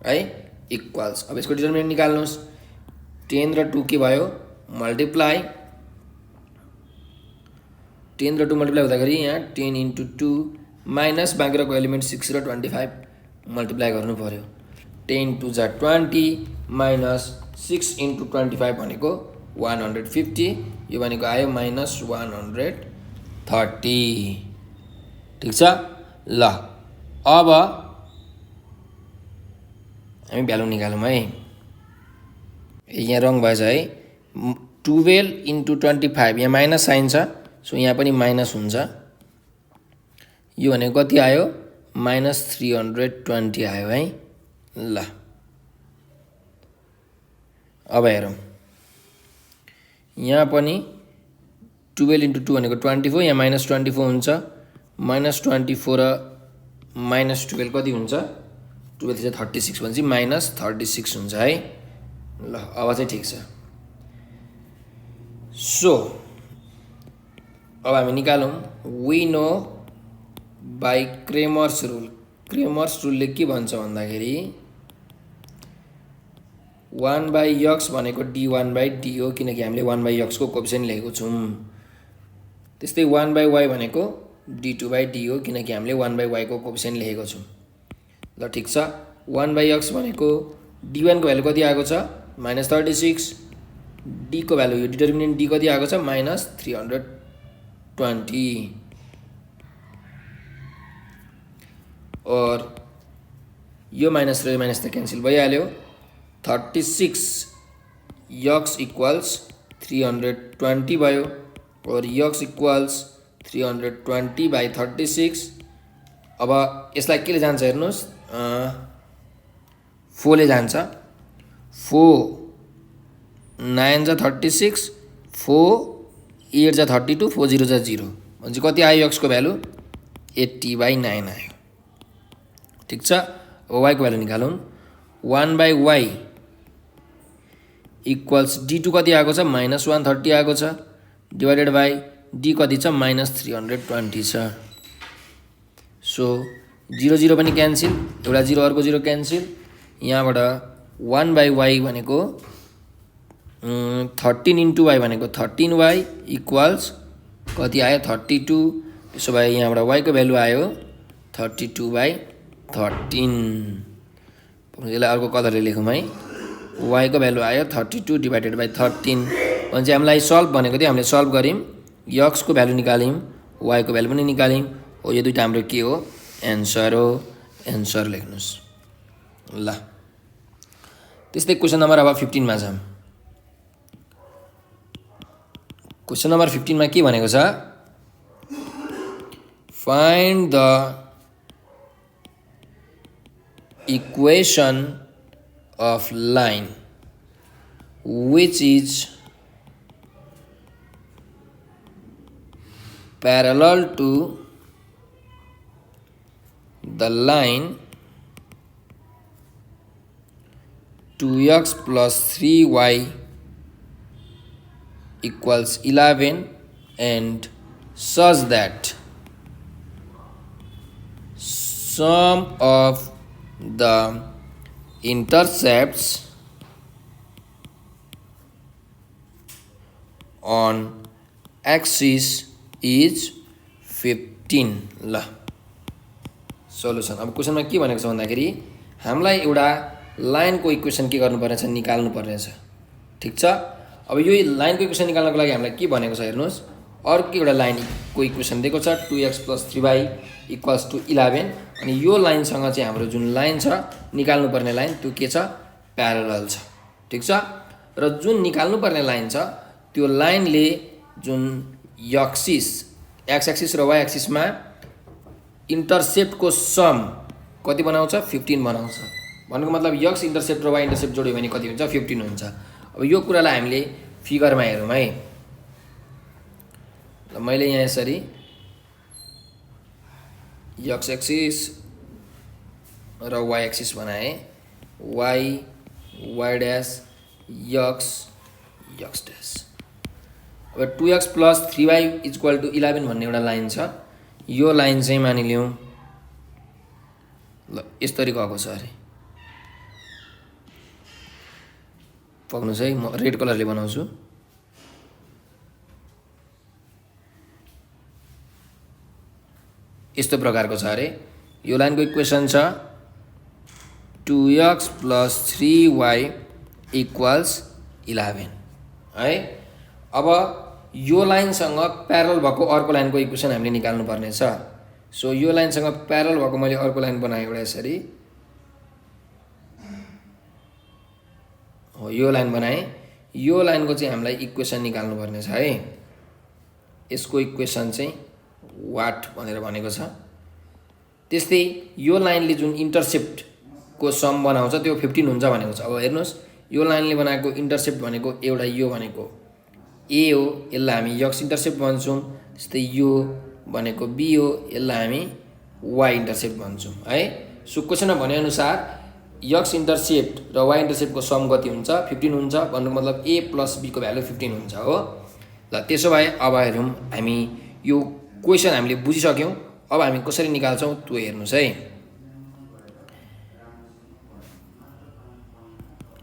है, इक्वल्स। अब यसको डिटर्मिनेन्ट निकाल्नुहोस्। 10 र 2 के भयो मल्टिप्लाई, 10 र 2 मल्टिप्लाई हुँदाखेरि यहाँ 10 × 2 माइनस बाँकीको एलिमेन्ट 6 र 25 मल्टिप्लाई गर्नु पर्यो, 10 × 2 = 20 माइनस 6 × 25 भनेको 150, यो भनेको आयो -130। ठिक छ ल, अब हामी भ्यालु निकालौँ है। यहाँ रङ भएछ है, 12 × 25 यहाँ माइनस साइन छ, सो यहाँ पनि माइनस हुन्छ। यो भनेको कति आयो -320 आयो है ल। अब हेरौँ, यहाँ पनि 12 × 2 भनेको 24, यहाँ -24 हुन्छ, -24 र -12 कति हुन्छ, 12 चाहिँ 36 भनेपछि -36 हुन्छ है ल। अब चाहिँ ठिक छ। सो अब हामी निकालौँ, we know by Cramer's rule. Cramer's रुलले के भन्छ भन्दाखेरि 1/x भनेको D1/d हो, किनकि हामीले 1/x को कोफिसिएन्ट लेखेको छौँ। त्यस्तै 1/y भनेको D2/d हो, किनकि हामीले 1/y को कोफिसिएन्ट लेखेको छौँ ल। ठिक छ, 1/x भनेको D1 को भ्यालु कति आएको छ -36, D को भ्यालु यो डिटर्मिनेन्ट D कति आएको छ -320, और यो माइनस र यो माइनस त क्यान्सल भइहाल्यो, 36 x इक्वल्स 320 भयो, और x इक्वल्स 320/36। अब यसलाई के ले जान्छ हेर्नुहोस्, 4 ले जान्छ, 4 9 = 36, 4 8 = 32, 4 0 = 0 भनेपछि कति आयो x को भ्यालु 80/9 आयो। ठिक छ, अब y को भ्यालु निकालौँ। 1/y इक्वल्स D2 कति आएको छ -130 आएको छ, डिभाइडेड बाई D कति छ -320 छ। सो 0 0 पनि क्यान्सल, एउटा 0 अर्को 0 क्यान्सल, यहाँबाट 1/y भनेको 13 × y भनेको 13y इक्वल्स कति आयो 32। त्यसो भए यहाँबाट y को भ्यालु आयो 32/13। यसलाई अर्को कलरले लेखौँ है, y को भ्यालु आयो 32 डिभाइडेड बाई 13 भनेपछि हामीलाई सल्भ भनेको थियो, हामीले सल्भ गऱ्यौँ, x को भ्यालु निकाल्यौँ, y को भ्यालु पनि निकाल्यौँ, हो यो दुईटा हाम्रो के हो एन्सर हो, एन्सर लेख्नुहोस् ल। त्यस्तै क्वेसन नम्बर अब 15 मा जाऊँ। क्वेसन नम्बर 15 मा के भनेको छ, find the equation of line which is parallel to the line 2x plus 3y equals 11 and such that sum of the intercepts on axis is 15 ल सोल्युसन। अब क्वेसनमा के भनेको छ भन्दाखेरि हामीलाई एउटा लाइनको इक्वेसन के गर्नुपर्नेछ निकाल्नु पर्नेछ। ठीक छ। अब यो लाइनको इक्वेसन निकाल्नको लागि हामीलाई के भनेको छ हेर्नुहोस्, अर्को एउटा लाइनको इक्वेसन दिएको छ 2x + 3y = 11 अनि यो लाइनसँग चाहिँ हाम्रो जुन लाइन छ निकाल्नुपर्ने लाइन त्यो के छ प्यारलल छ। ठीक छ। र जुन निकाल्नुपर्ने लाइन छ त्यो लाइनले जुन एक्स एक्सिस र वाइ एक्सिसमा इन्टरसेप्टको सम कति बनाउँछ 15 बनाउँछ। भनेको मतलब एक्स इन्टरसेप्ट र वाइ इन्टरसेप्ट जोड्यो भने कति हुन्छ 15 हुन्छ। अब यो कुरालाई हामीले फिगरमा हेरौँ है। ल मैले यहाँ यसरी एक्स एक्सिस र वाइ एक्सिस बनाएँ, वाइ डैश एक्स डैश। अब 2x + 3y = 11 भन्ने एउटा लाइन छ। यो लाइन चाहिँ मानिलिउँ ल यसरी गएको छ अरे, पक्नुहोस् है म रेड कलरले बनाउँछु। यस्तो प्रकारको छ अरे। यो लाइनको इक्वेसन छ 2x + 3y = 11 है। अब यो लाइनसँग प्यारल भएको अर्को लाइनको इक्वेसन हामीले निकाल्नु पर्ने छ। सो यो लाइनसँग प्यारल भएको मैले अर्को लाइन बनाएँ एउटा यसरी, हो यो लाइन बनाएँ। यो लाइनको चाहिँ हामीलाई इक्वेसन निकाल्नु पर्ने छ है। यसको इक्वेसन चाहिँ वाट भनेर भनेको छ। त्यस्तै यो लाइनले जुन इन्टरसेप्टको सम बनाउँछ त्यो 15 हुन्छ भनेको छ। अब हेर्नुहोस् यो लाइनले बनाएको इन्टरसेप्ट भनेको एउटा यो भनेको ए हो, यसलाई हामी एक्स इन्टरसेप्ट भन्छौँ। त्यस्तै यो भनेको बी हो, यसलाई हामी वाइ इन्टरसेप्ट भन्छौँ है। सो क्वेसनमा भनेअनुसार एक्स इन्टरसेप्ट र वाइ इन्टरसेप्टको सम कति हुन्छ 15 हुन्छ। भन्नुको मतलब ए + बी को भ्यालु 15 हुन्छ हो। ल त्यसो भए अब हेरौँ हामी यो क्वेसन हामीले बुझिसक्यौँ। अब हामी कसरी निकाल्छौँ त्यो हेर्नुहोस् है।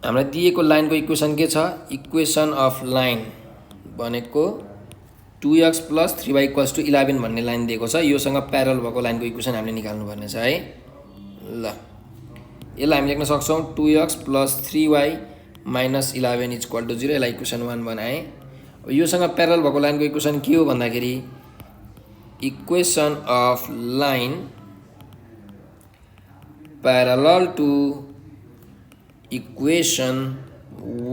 हामीलाई दिएको लाइनको इक्वेसन के छ, इक्वेसन अफ लाइन भनेको 2x + 3y = 11 भन्ने लाइन दिएको छ। योसँग प्यारल भएको लाइनको इक्वेसन हामीले निकाल्नु पर्ने छ है। ल यसलाई हामी लेख्न सक्छौँ 2x + 3y - 11 = 0। यसलाई इक्वेसन 1 बनाएँ। अब योसँग प्यारल भएको लाइनको इक्वेसन के हो भन्दाखेरि equation of line parallel to equation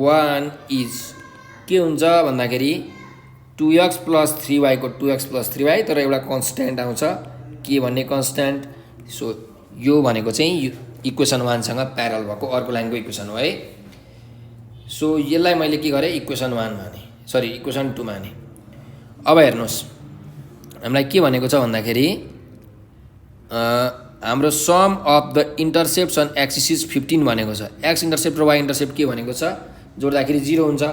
1 is के हुन्छ भन्दाखेरि 2x + 3y को 2x + 3y, तर एउटा कन्स्ट्यान्ट आउँछ के भन्ने कन्स्ट्यान्ट। सो यो भनेको चाहिँ इक्वेसन 1 सँग प्यारल भएको अर्को लाइनको इक्वेसन हो है। सो यसलाई मैले के गरेँ इक्वेसन 1 माने, सरी इक्वेसन 2 माने। अब हेर्नुहोस् हामीलाई के भनेको छ भन्दाखेरि हाम्रो sum of the intercepts on axis is 15 भनेको छ। एक्स इन्टरसेप्ट र वाइ इन्टरसेप्ट के भनेको छ जोड्दाखेरि 0 हुन्छ।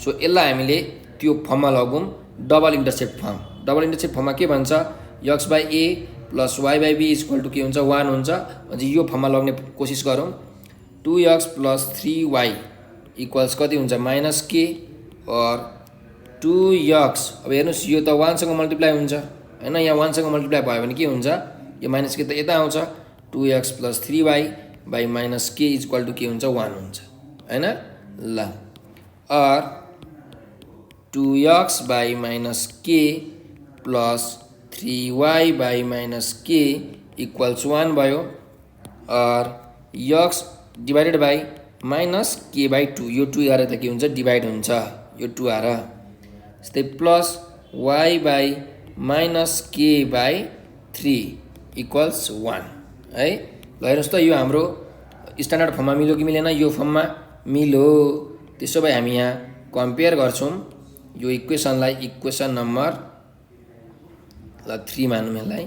सो यसलाई हामीले त्यो फर्ममा लगौँ double intercept form. Double intercept फर्ममा के भन्छ x/a + y/b = के हुन्छ 1 हुन्छ। भने यो फर्ममा लग्ने कोसिस गरौँ। 2x + 3y = कति हुन्छ -k और 2x। अब हेर्नुहोस् यो त 1 सँग मल्टिप्लाई हुन्छ हैन, यहाँ 1 सँग मल्टिप्लाई भयो भने के हुन्छ यो -k त यता आउँछ। 2x + 3y / -k = के हुन्छ 1 हुन्छ हैन। ल और 2x / -k plus 3y / -k equals 1 भयो और x divided by -k/2 यो 2 आएर त के हुन्छ डिवाइड हुन्छ यो 2 आएर त्यस्तै प्लस y / -k/3 equals 1 है। ल हेर्नुहोस् त यो हाम्रो स्ट्यान्डर्ड फर्ममा मिल्यो कि मिलेन, यो फर्ममा मिल्यो। त्यसो भए हामी यहाँ कम्पेयर गर्छौँ यो इक्वेसनलाई, इक्वेसन नम्बर 3 मानौँ यसलाई।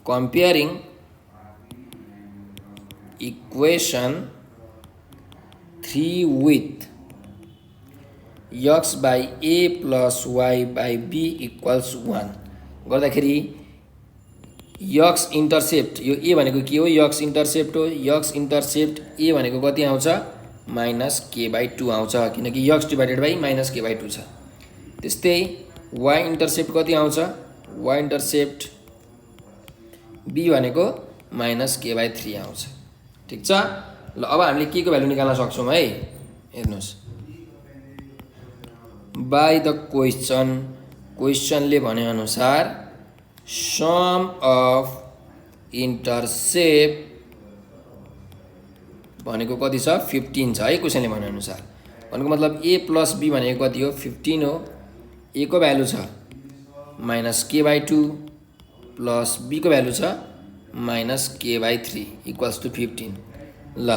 Comparing equation 3 with x by a plus y by b equals 1 गर्दाखेरि x इन्टरसेप्ट, यो a भनेको के हो, x इन्टरसेप्ट हो। x इन्टरसेप्ट a भनेको कति आउँछ, -k/2 आउँछ, किनकि x डिभाइडेड बाई -k/2 छ। त्यस्तै y इन्टरसेप्ट कति आउँछ, y इन्टरसेप्ट b भनेको -k/3 आउँछ। ठिक छ। ल अब हामीले के को भ्यालु निकाल्न सक्छौँ है, हेर्नुहोस्। बाई द क्वेसनले भने अनुसार सम अफ इन्टरसेप्ट भनेको कति छ, 15 छ है क्वेसनले भने अनुसार। भनेको मतलब a प्लस b भनेको कति हो, 15 हो। a को भ्यालु छ -k/2 प्लस b को भ्यालु छ -k/3 इक्वल्स टु 15। ल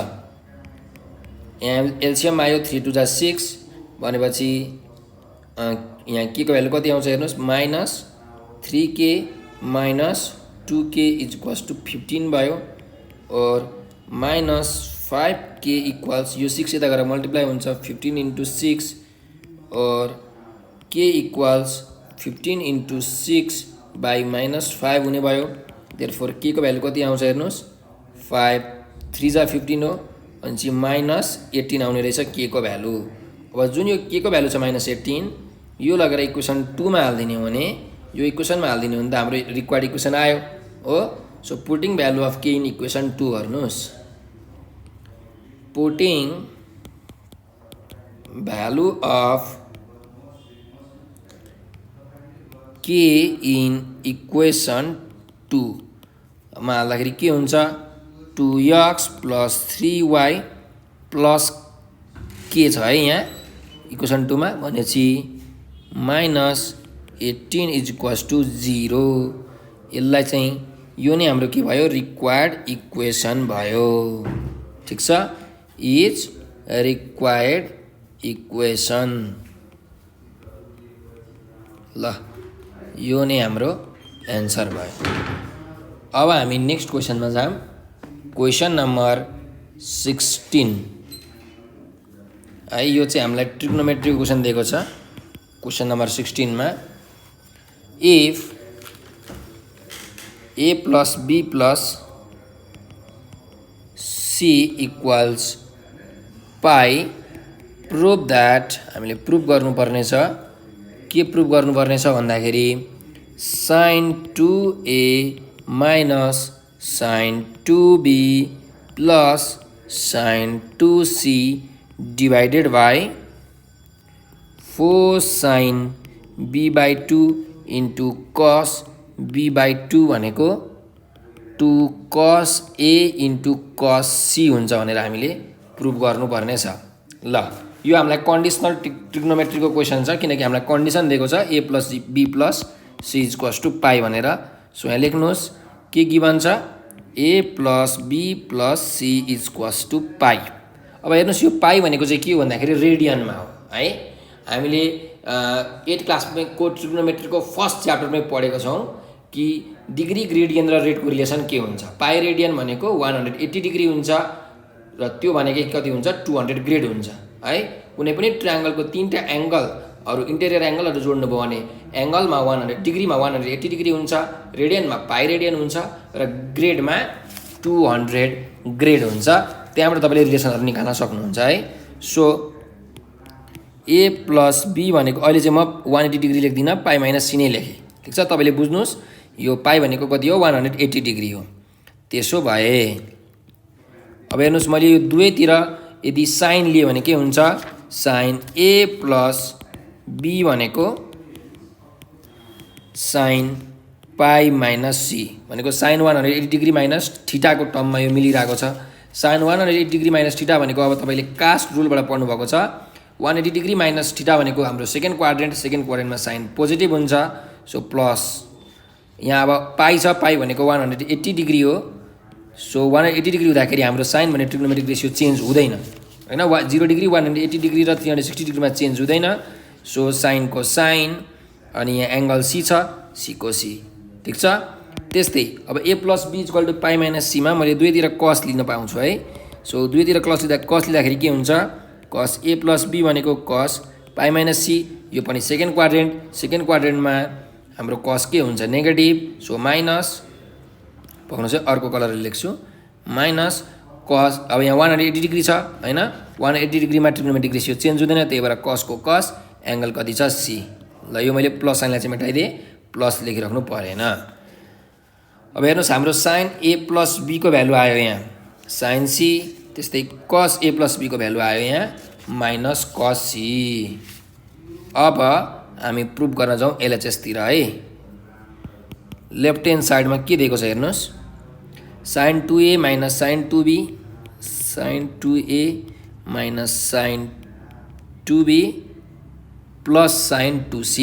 यहाँ एलसिएम आयो, 3 2 जा 6 भनेपछि यहाँ के को भ्यालु कति आउँछ हेर्नुहोस्, -3k -2k इक्वल्स टु 15 भयो। और -5k इक्वल्स, यो 6 यता गएर मल्टिप्लाई हुन्छ, 15 × 6 और k इक्वल्स 15 × 6 बाई -5 हुने भयो। देयरफोर k को भ्यालु कति आउँछ हेर्नुहोस्, 5 3 जा 15 हो, अनि -18 आउने रहेछ k को भ्यालु। अब जुन यो k को भ्यालु छ -18, यो लगेर इक्वेसन 2 मा हाल्दिने हो भने, यो इक्वेसनमा हाल्दिने हो भने त हाम्रो रिक्वायर्ड इक्वेसन आयो हो। So putting value of k in equation 2 गर्नुहोस्। Putting value of k in equation 2 मा हाल्दाखेरि के हुन्छ, 2x plus 3y plus k छ है यहाँ इक्वेसन 2 मा, भनेपछि -18 इक्वल्स टु 0। यसलाई चाहिँ यो नै हाम्रो के भयो, रिक्वायर्ड इक्वेसन भयो। ठिक छ, इज रिक्वायर्ड इक्वेसन। ल यो नै हाम्रो एन्सर भयो। अब हामी नेक्स्ट क्वेसनमा जाऊँ। क्वेसन नम्बर 16 है, यो चाहिँ हामीलाई ट्रिग्नोमेट्री क्वेसन दिएको छ। क्वेसन नम्बर 16 मा if a plus b plus c equals pie, prove that, हामीले प्रुभ गर्नुपर्ने छ। के प्रुभ गर्नुपर्ने छ भन्दाखेरि sin 2a minus sin 2b plus sin 2c divided by 4 sin b/2 into cos b/2 भनेको 2 cos a into cos c हुन्छ भनेर हामीले प्रुभ गर्नुपर्ने छ। ल यो हामीलाई कन्डिसनल ट्रिग्नोमेट्रीको क्वेसन छ, किनकि हामीलाई कन्डिसन दिएको छ a plus b plus c equals to पाई भनेर। सो यहाँ लेख्नुहोस् के गिभन छ, a plus b plus c equals to पाई। अब हेर्नुहोस् यो पाई भनेको चाहिँ के हो भन्दाखेरि रेडियनमा हो है। हामीले 8 क्लासको ट्रिग्नोमेट्रीको फर्स्ट च्याप्टरमै पढेको छौँ कि डिग्री ग्रेडियन र रेटको रिलेसन के हुन्छ। पाई रेडियन भनेको 180 डिग्री हुन्छ र त्यो भनेको कति हुन्छ, 200 ग्रेड हुन्छ है। कुनै पनि ट्रायंगलको 3टा एंगलहरु इन्टेरियर एंगलहरु जोड्नु भयो भने एंगलमा 100 डिग्रीमा 180 डिग्री हुन्छ, रेडियनमा पाई रेडियन हुन्छ र ग्रेडमा 200 ग्रेड हुन्छ। त्यहाँबाट तपाईले रिलेसनहरु निकाल्न सक्नुहुन्छ है। सो a प्लस b भनेको अहिले चाहिँ म 180 डिग्री लेख्दिन, पाई माइनस c नै लेखे। ठीक छ, तपाईले बुझ्नुस् यो पाई भनेको कति हो, 180 डिग्री हो। त्यसो भए अब हेर्नुस् मैले यो दुवैतिर यदि साइन लिए भने के हुन्छ, साइन a प्लस b भनेको साइन पाई माइनस c भनेको साइन 180 डिग्री माइनस थीटा को टर्ममा यो मिलिरहेको छ। साइन 180 डिग्री माइनस थीटा भनेको अब तपाईले कास्ट रुलबाट पढ्नु भएको छ। 180 डिग्री माइनस थीटा भनेको हाम्रो सेकेन्ड क्वाड्रेन्टमा साइन पोजिटिभ हुन्छ। सो प्लस यहाँ अब पाई छ, पाई भनेको 180 डिग्री हो सो 180 डिग्री हुँदाखेरि हाम्रो साइन भन्ने ट्रिग्नोमेट्रिक रेसियो चेन्ज हुँदैन हैन 0 डिग्री 180 डिग्री र 360 डिग्रीमा चेन्ज हुँदैन सो साइनको साइन अनि यहाँ एंगल सी छ सी को सी ठीक छ त्यस्तै अब a + b = पाई - c मा मैले दुवैतिर cos लिन पाउँछु है सो दुवैतिर cos लिँदाखेरि के हुन्छ cos a + b भनेको cos पाई - c यो पनि सेकेन्ड क्वाड्रेन्टमा हाम्रो cos के हुन्छ नेगेटिभ सो माइनस पक्नुस् है अर्को कलरले लेख्छु माइनस cos अब यहाँ 180 डिग्री छ हैन 180 डिग्रीमा ट्रिग्नोमेट्रिक रेशियो चेन्ज हुँदैन त्यही भएर cos को cos एंगल कति छ c ल यो मैले प्लस साइनलाई चाहिँ मेटाइदिए प्लस लेखिराख्नु परेन अब हेर्नुस् हाम्रो sin a + b को भ्यालु आयो यहाँ sin c त्यस्तै cos a + b को भ्यालु आयो यहाँ माइनस cos c अब हामी प्रुफ गर्न जाउँ LHS तिर है लेफ्ट ह्यान्ड साइडमा के दिएको छ हेर्नुस् sin 2a - sin 2b sin 2a - sin 2b plus sin 2c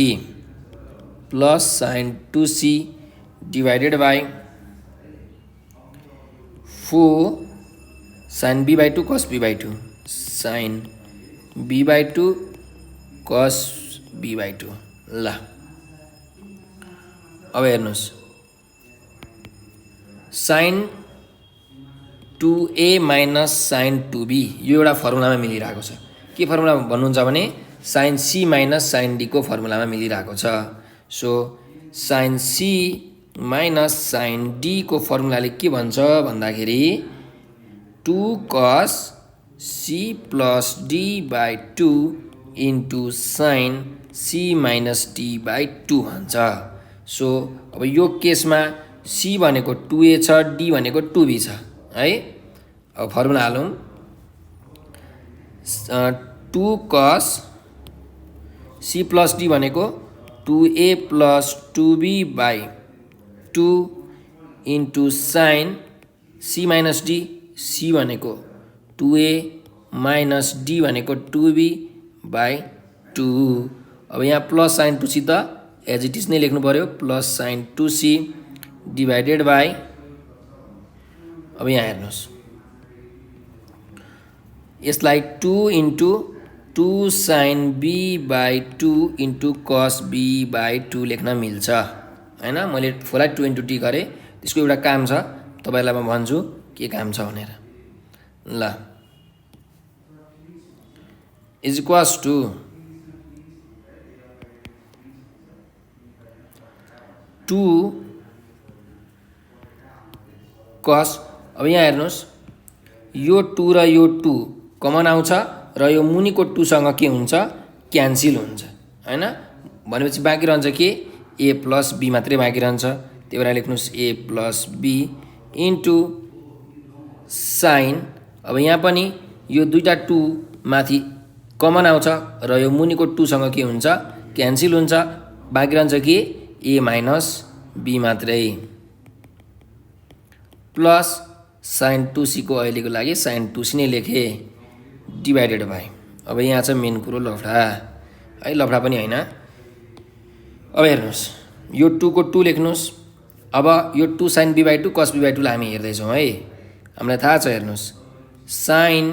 plus sin 2c divided by 4 sin b/2 cos b/2 sin b/2 cos b/2 ल अब हेर्नुस् sin 2a minus sin 2b यो एउटा फर्मुलामा मिलिरहेको छ के फर्मुला भन्नुहुन्छ भने sin c minus sin d को फर्मुलामा मिलिरहेको छ so sin c minus sin d को फर्मुलाले के भन्छ भन्दाखेरि 2 cos c plus d by 2 into sin c minus d by 2 भन्छ सो अब यो केसमा c भनेको 2a छ d भनेको 2b छ है अब formula हालौं 2 cos c plus d भनेको 2a plus 2b by 2 into sin c minus d c भनेको 2a minus d भनेको 2b by 2 अब यहाँ प्लस sin 2c त एज इट इज नै लेख्नु पर्यो plus sin 2c divided by अब यहाँ हेर्नुस् यसलाई 2 into 2 sin b by 2 into cos b by 2 लेख्न मिल्छ हैन मैले फुलाई 2 into t गरे त्यसको एउटा काम छ तपाईलाई म भन्छु के काम छ भनेर ल is equals to 2 cos अब यहाँ हेर्नुस् यो 2 र यो 2 कमन आउँछ र यो मुनिको 2 सँग के हुन्छ क्यान्सल हुन्छ हैन भनेपछि बाँकी रहन्छ के a plus b मात्रै बाँकी रहन्छ त्यही भएर लेख्नुस् a plus b into sin अब यहाँ पनि यो दुईटा 2 माथि कमन आउँछ र यो मुनिको 2 सँग के हुन्छ क्यान्सल हुन्छ बाँकी रहन्छ के a minus b मात्रै प्लस sin 2c को अहिलेको लागि sin 2c नै लेखे डिवाइडेड बाइ अब यहाँ चाहिँ मेन कुरो लफडा है लफडा पनि हैन अब हेर्नुस् यो 2 को 2 लेख्नुस् अब यो 2 sin b/2 cos b/2 लाई हामी हेर्दै छौं है हामीलाई थाहा छ हेर्नुस् sin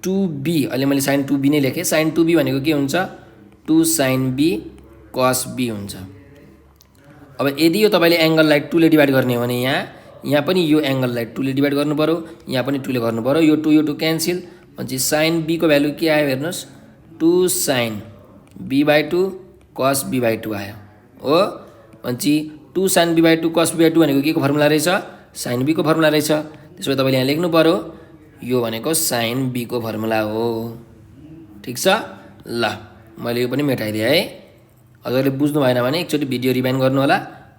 2b अहिले मैले sin 2b नै लेखे sin 2b भनेको के हुन्छ 2 sin b cos b हुन्छ अब यदि यो तपाईले एंगललाई 2 ले डिवाइड गर्ने हो भने यहाँ पनि यो एंगललाई 2 ले डिवाइड गर्नु पर्यो यहाँ पनि 2 ले गर्नु पर्यो यो 2 क्यान्सल अनि sin b को भ्यालु के आयो हेर्नुस् 2 sin b/2 cos b/2 आयो हो अनि 2 sin b/2 cos b/2 भनेको के को फर्मुला रहेछ sin b को फर्मुला रहेछ त्यसो तपाईले यहाँ लेख्नु पर्यो यो भनेको sin b को फर्मुला हो ठीक छ ल मैले यो पनि मेटाइदिए है हजुरले बुझ्नु भएन भने एकचोटी भिडियो रिवाइन्ड गर्नु होला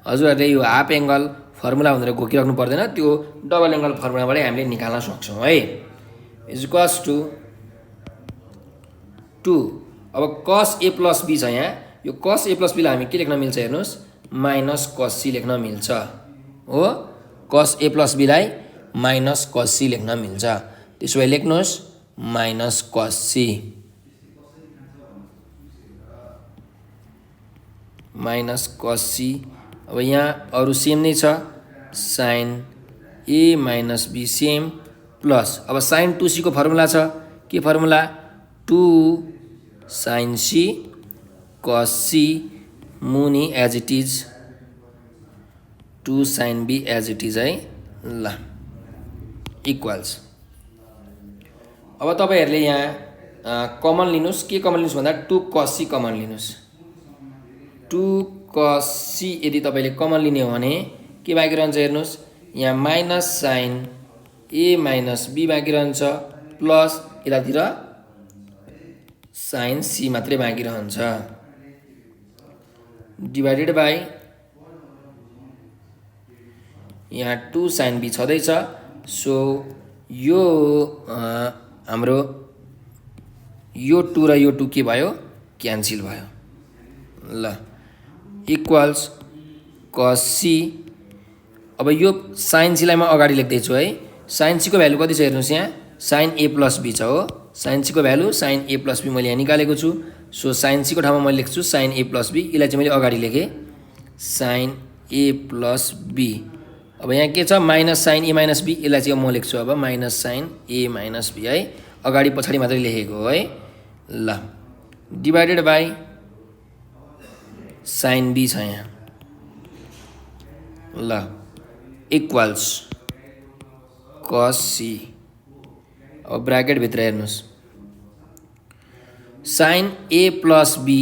हजुरहरुले यो हाफ एंगल फर्मुला भनेर घोकिराख्नु पर्दैन त्यो डबल एंगल फर्मुलाबाटै हामीले निकाल्न सक्छौं है इज इक्वल्स टु 2 अब cos a plus b छ यहाँ यो cos a plus b लाई हामी के लेख्न मिल्छ हेर्नुस् माइनस cos c लेख्न मिल्छ हो cos a plus b लाई माइनस cos c लेख्न मिल्छ त्यसोभए लेख्नुस् minus cos c minus cos c अब यहाँ अरु सेम नै छ sin A minus B same plus अब साइन 2c को फर्मुला छ के formula 2 sine C cos C मुनि as it is 2 sine B as it is है ल इक्वल्स। अब तपाईहरुले यहाँ कमन लिनुस् के कमन लिनुस् भन्दा 2 cos c कमन लिनुस् 2 cos c यदि तपाईले कमन लिने हो भने के बाँकी रहन्छ हेर्नुस् यहाँ minus sine a minus b बाँकी रहन्छ प्लस यतातिर साइन c मात्रै बाँकी रहन्छ डिवाइडेड बाइ यहाँ 2 साइन b छँदैछ सो यो हाम्रो यो 2 र यो 2 के भयो क्यान्सल भयो ल इक्वल्स cos c अब यो sin c लाई म अगाडि लेख्दै छु है sin c को भ्यालु कति छ हेर्नुस् यहाँ sin a plus b छ हो sin c को value sin a plus b मैले यहाँ निकालेको छु सो sin c को ठाउँमा मैले लेख्छु sin a plus b यसलाई चाहिँ मैले अगाडि लेखे sin a plus b अब यहाँ के छ minus sin a minus b यसलाई चाहिँ म लेख्छु अब minus sin a minus b है अगाडि पछाडि मात्रै लेखेको हो है ल डिवाइडेड बाइ sin b छ यहाँ ल इक्वल्स cos c अब ब्रैकेट भित्र हेर्नुस् sin a plus b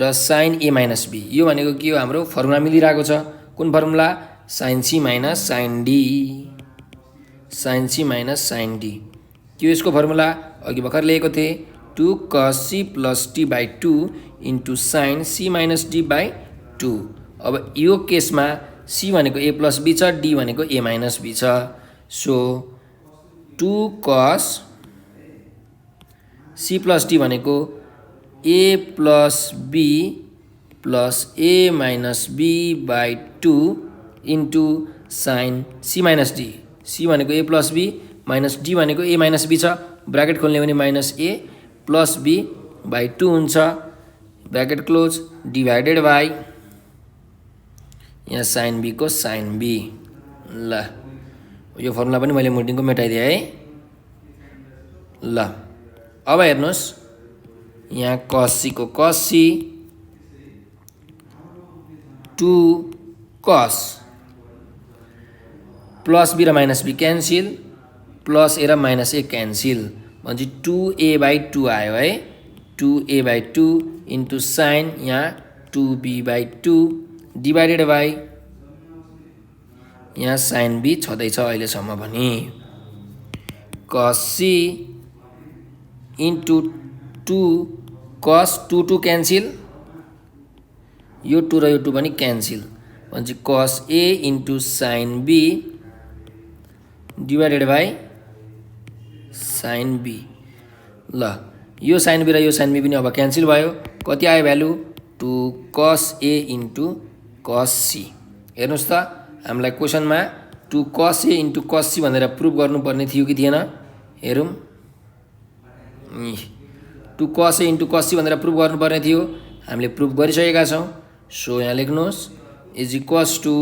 र sin a minus b यो भनेको के हो हाम्रो फर्मुला मिलिरहेको छ कुन formula sin c minus sin d sin c minus sin d के यसको फर्मुला अघि भर्खर लेखेको थिए 2 cos c plus t by 2 into sin c minus d by 2 अब यो केसमा c भनेको a plus b छ d भनेको a minus b छ so 2 cos c plus t भनेको a plus b plus a minus b by 2 into sin c minus d c भनेको a plus b minus d भनेको a minus b छ bracket खोल्ने भने minus a plus b by 2 हुन्छ bracket close divided by यहाँ sin b को sin b ल यो फर्मुला पनि मैले मुटिङको मेटाइदिए है ल अब हेर्नुस् यहाँ cos c को cos c 2 cos plus b र minus b cancel plus a र माइनस a क्यान्सल भनेपछि 2a by 2 आयो है 2a by 2 into sin यहाँ 2b by 2 डिवाइडेड बाइ यहाँ sin b छँदैछ अहिलेसम्म पनि cos c into 2 cos 2 2 cancel यो 2 र यो 2 पनि क्यान्सल भनेपछि cos a into sin b divided by sin b ल यो sin b र यो sin b पनि अब क्यान्सल भयो कति आयो value 2 cos a into cos c हेर्नुस् त हामीलाई क्वेशनमा 2 cos a into cos c भनेर प्रुफ गर्नुपर्ने थियो कि थिएन हेरौँ 2 cos a into cos c भनेर प्रुफ गर्नुपर्ने थियो हामीले प्रुफ गरिसकेका छौं सो यहाँ लेख्नुस् is equals to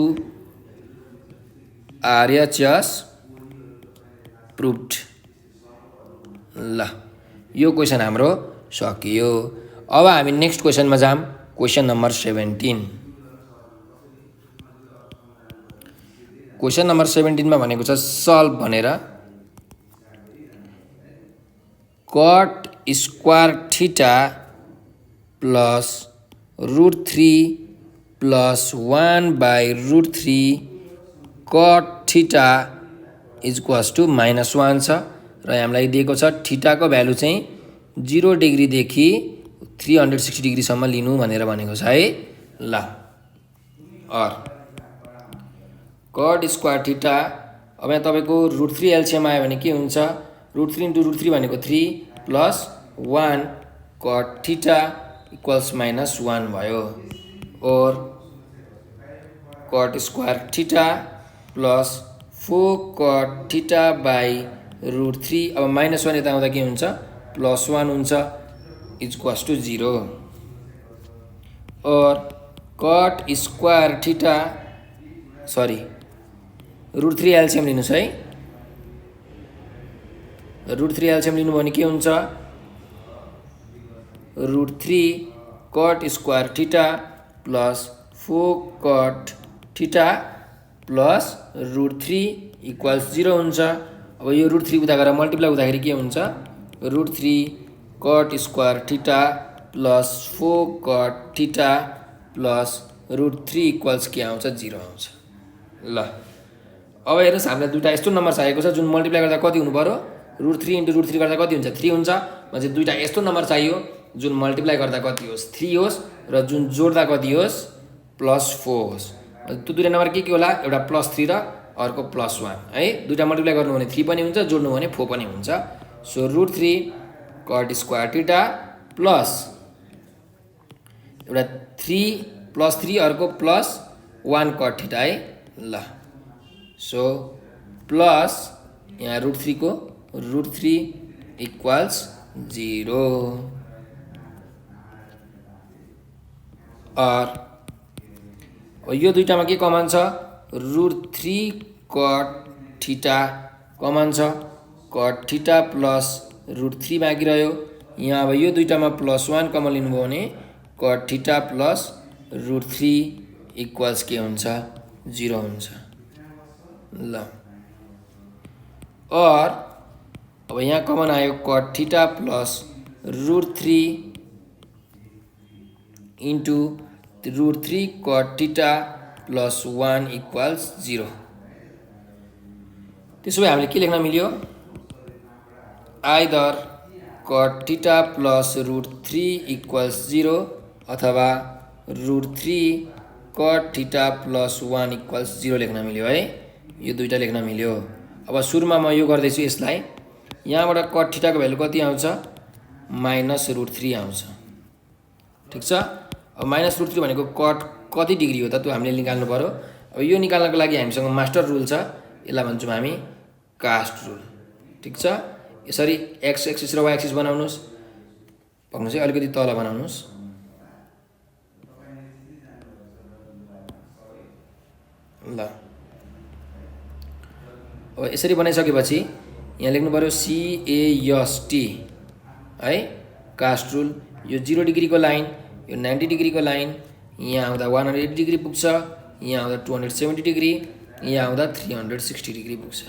RHS proofed ल यो क्वेशन हाम्रो सकियो अब हामी नेक्स्ट क्वेशनमा जाम क्वेशन नम्बर 17 क्वेशन नम्बर 17 मा भनेको छ सल्भ भनेर cot स्क्वायर थीटा प्लस √3 प्लस 1 by √3 cot theta is equals to -1 छ र हामीलाई दिएको छ थीटा को भ्यालु चाहिँ 0 डिग्री देखि 360 डिग्री सम्म लिनु भनेर भनेको छ है ल और cot स्क्वायर थीटा अब यहाँ तपाईको √3 एलसीएम आयो भने के हुन्छ √3 into √3 भनेको 3 प्लस 1 cot थीटा इक्वल्स -1 भयो और cot square theta plus 4 cot theta by √3 अब -1 यता आउँदा के हुन्छ +1 हुन्छ इज इक्वल्स टु 0 और cot स्क्वायर थीटा सरी √3 एलसिएम लिनुस् है। √3 एलसिएम लिनु भने के हुन्छ √3 cot square theta plus 4 cot theta plus √3 equals 0 हुन्छ। अब यो √3 उता गरेर मल्टिप्लाई हुँदाखेरि के हुन्छ √3 cot square theta plus 4 cot theta plus √3 equals के आउँछ 0 आउँछ। ल अब हेर्नुस् हामीलाई दुईटा यस्तो नम्बर चाहिएको छ जुन मल्टिप्लाई गर्दा कति हुनु पर्यो √3 × √3 गर्दा कति हुन्छ 3 हुन्छ। भने दुईटा यस्तो नम्बर चाहियो जुन मल्टिप्लाई गर्दा कति होस् 3 होस् र जुन जोड्दा कति होस् +4 होस्। त्यो दुईटा नम्बर के होला एउटा +3 र अर्को +1 है। दुईटा मल्टिप्लाई गर्नु भने 3 पनि हुन्छ जोड्नु भने 4 पनि हुन्छ। So √3 cot square theta plus एउटा 3 +3 अर्को +1 cot थीटा है। ल सो प्लस यहाँ √3 को √3 इक्वल्स 0 और यो दुईटामा के कमन छ √3 cot थीटा कमन छ cot थीटा प्लस √3 बाँकी रह्यो। यहाँ अब यो दुईटामा +1 कमन लिनुभयो भने cot थीटा प्लस √3 इक्वल्स के हुन्छ 0 हुन्छ। ल और अब यहाँ कमन आयो cot theta plus √3 into √3 cot theta plus 1 equals 0। त्यसो भए हामीले के लेख्न मिल्यो either cot theta plus √3 equals 0 अथवा √3 cot थीटा प्लस 1 इक्वल्स 0 लेख्न मिल्यो है। यो दुईटा लेख्न मिल्यो। अब सुरुमा म यो गर्दैछु यसलाई यहाँबाट cot थीटाको भ्यालु कति आउँछ -√3 आउँछ। ठिक छ। अब -√3 भनेको cot कति डिग्री हो त त्यो हामीले निकाल्नु पर्यो। अब यो निकाल्नको लागि हामीसँग मास्टर रुल छ यसलाई भन्छौँ हामी कास्ट रुल। ठिक छ। यसरी x एक्सिस र y एक्सिस बनाउनुस् भन्नुस् है अलिकति तल बनाउनुस्। ल अब यसरी बनाइसकेपछि यहाँ लेख्नु पर्यो CAST है कास्ट रुल। यो 0 डिग्रीको लाइन यो 90 डिग्रीको लाइन यहाँ आउँदा 180 डिग्री पुग्छ यहाँ आउँदा 270 डिग्री यहाँ आउँदा 360 डिग्री पुग्छ।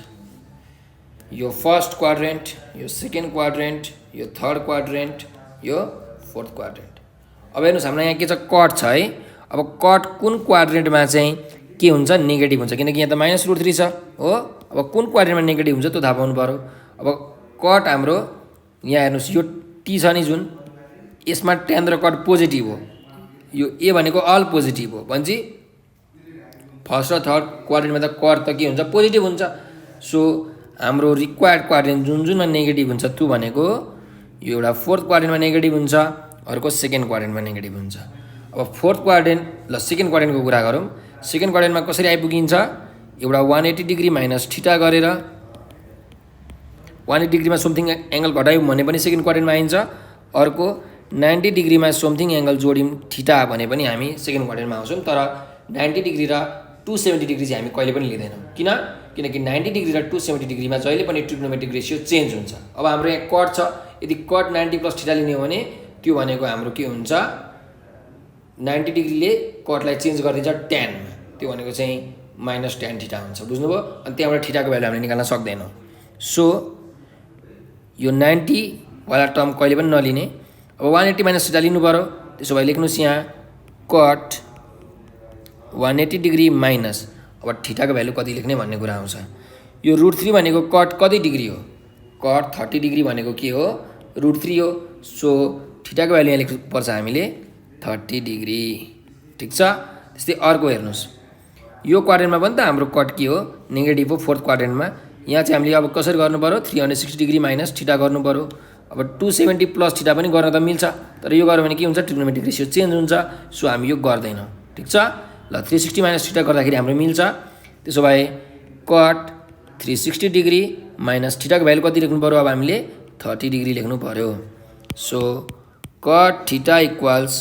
यो फर्स्ट क्वाड्रेन्ट यो सेकेन्ड क्वाड्रेन्ट यो थर्ड क्वाड्रेन्ट यो फोर्थ क्वाड्रेन्ट। अब हेर्नुस् हामीलाई यहाँ के छ कट छ है। अब कट कुन क्वाड्रेन्टमा चाहिँ के हुन्छ नेगेटिभ हुन्छ किनकि यहाँ त -√3 छ हो। अब कुन क्वाड्रेन्टमा नेगेटिभ हुन्छ त्यो थाहा पाउनु पर्यो। अब कट हाम्रो यहाँ हेर्नुस् यो टी छ नि जुन यसमा tan र कट पोजिटिभ हो। यो ए भनेको अल पोजिटिभ हो भनेपछि फर्स्ट र थर्ड क्वाड्रेन्टमा त कट त के हुन्छ पोजिटिभ हुन्छ। सो हाम्रो रिक्वायर्ड क्वाड्रेन्ट जुन जुनमा नेगेटिभ हुन्छ त्यो भनेको यो एउटा फोर्थ क्वाड्रेन्टमा नेगेटिभ हुन्छ अर्को सेकेन्ड क्वाड्रेन्टमा नेगेटिभ हुन्छ। अब फोर्थ क्वाड्रेन्ट ल सेकेन्ड क्वाड्रेन्टको कुरा गरौँ। सेकेन्ड क्वाड्रेन्टमा कसरी आइपुगिन्छ एउटा 180 डिग्री माइनस थीटा गरेर 180 डिग्रीमा समथिङ एङ्गल घटायौँ भने पनि सेकेन्ड क्वाड्रेन्टमा आइन्छ। अर्को 90 डिग्रीमा समथिङ एङ्गल जोड्यौँ थीटा भने पनि हामी सेकेन्ड क्वाड्रेन्टमा आउँछौँ। तर 90 डिग्री र 270 डिग्री चाहिँ हामी कहिले पनि लिँदैनौँ किनकि 90 डिग्री र 270 डिग्रीमा जहिले पनि ट्रिग्नोमेट्रिक रेसियो चेन्ज हुन्छ। अब हाम्रो यहाँ कट छ यदि कट 90 प्लस थीटा लिने हो भने त्यो भनेको हाम्रो के हुन्छ 90 डिग्रीले कटलाई चेन्ज गरिदिन्छ tan मा त्यो भनेको चाहिँ -tan थीटा हुन्छ। बुझ्नुभयो। अनि त्यहाँबाट थीटाको भ्यालु हामीले निकाल्न सक्दैनौँ। सो यो 90 वाला टर्म कहिले पनि नलिने। अब 180 माइनस थीटा लिनु पर्यो। त्यसो भए लेख्नुहोस् यहाँ कट 180 डिग्री माइनस अब थीटाको भ्यालु कति लेख्ने भन्ने कुरा आउँछ। यो √3 भनेको कट कति डिग्री हो कट 30 डिग्री भनेको के हो √3 हो। सो थीटाको भ्यालु यहाँ लेख्नुपर्छ हामीले 30 डिग्री। ठिक छ। त्यस्तै अर्को हेर्नुहोस् यो क्वाड्रेन्टमा पनि त हाम्रो कट के हो नेगेटिभ हो फोर्थ क्वाड्रेन्टमा। यहाँ चाहिँ हामीले अब कसरी गर्नु पर्यो 360 डिग्री माइनस थीटा गर्नु पर्यो। अब 270 प्लस थीटा पनि गर्न त मिल्छ तर यो गर्यो भने के हुन्छ ट्रिग्नोमेट्रिक रेसियो चेन्ज हुन्छ। सो हामी यो गर्दैनौँ। ठिक छ। ल 360 माइनस थीटा गर्दाखेरि हाम्रो मिल्छ। त्यसो भए कट 360 डिग्री माइनस थीटाको भ्यालु कति लेख्नु पर्यो अब हामीले 30 डिग्री लेख्नु पर्यो। So cut theta equals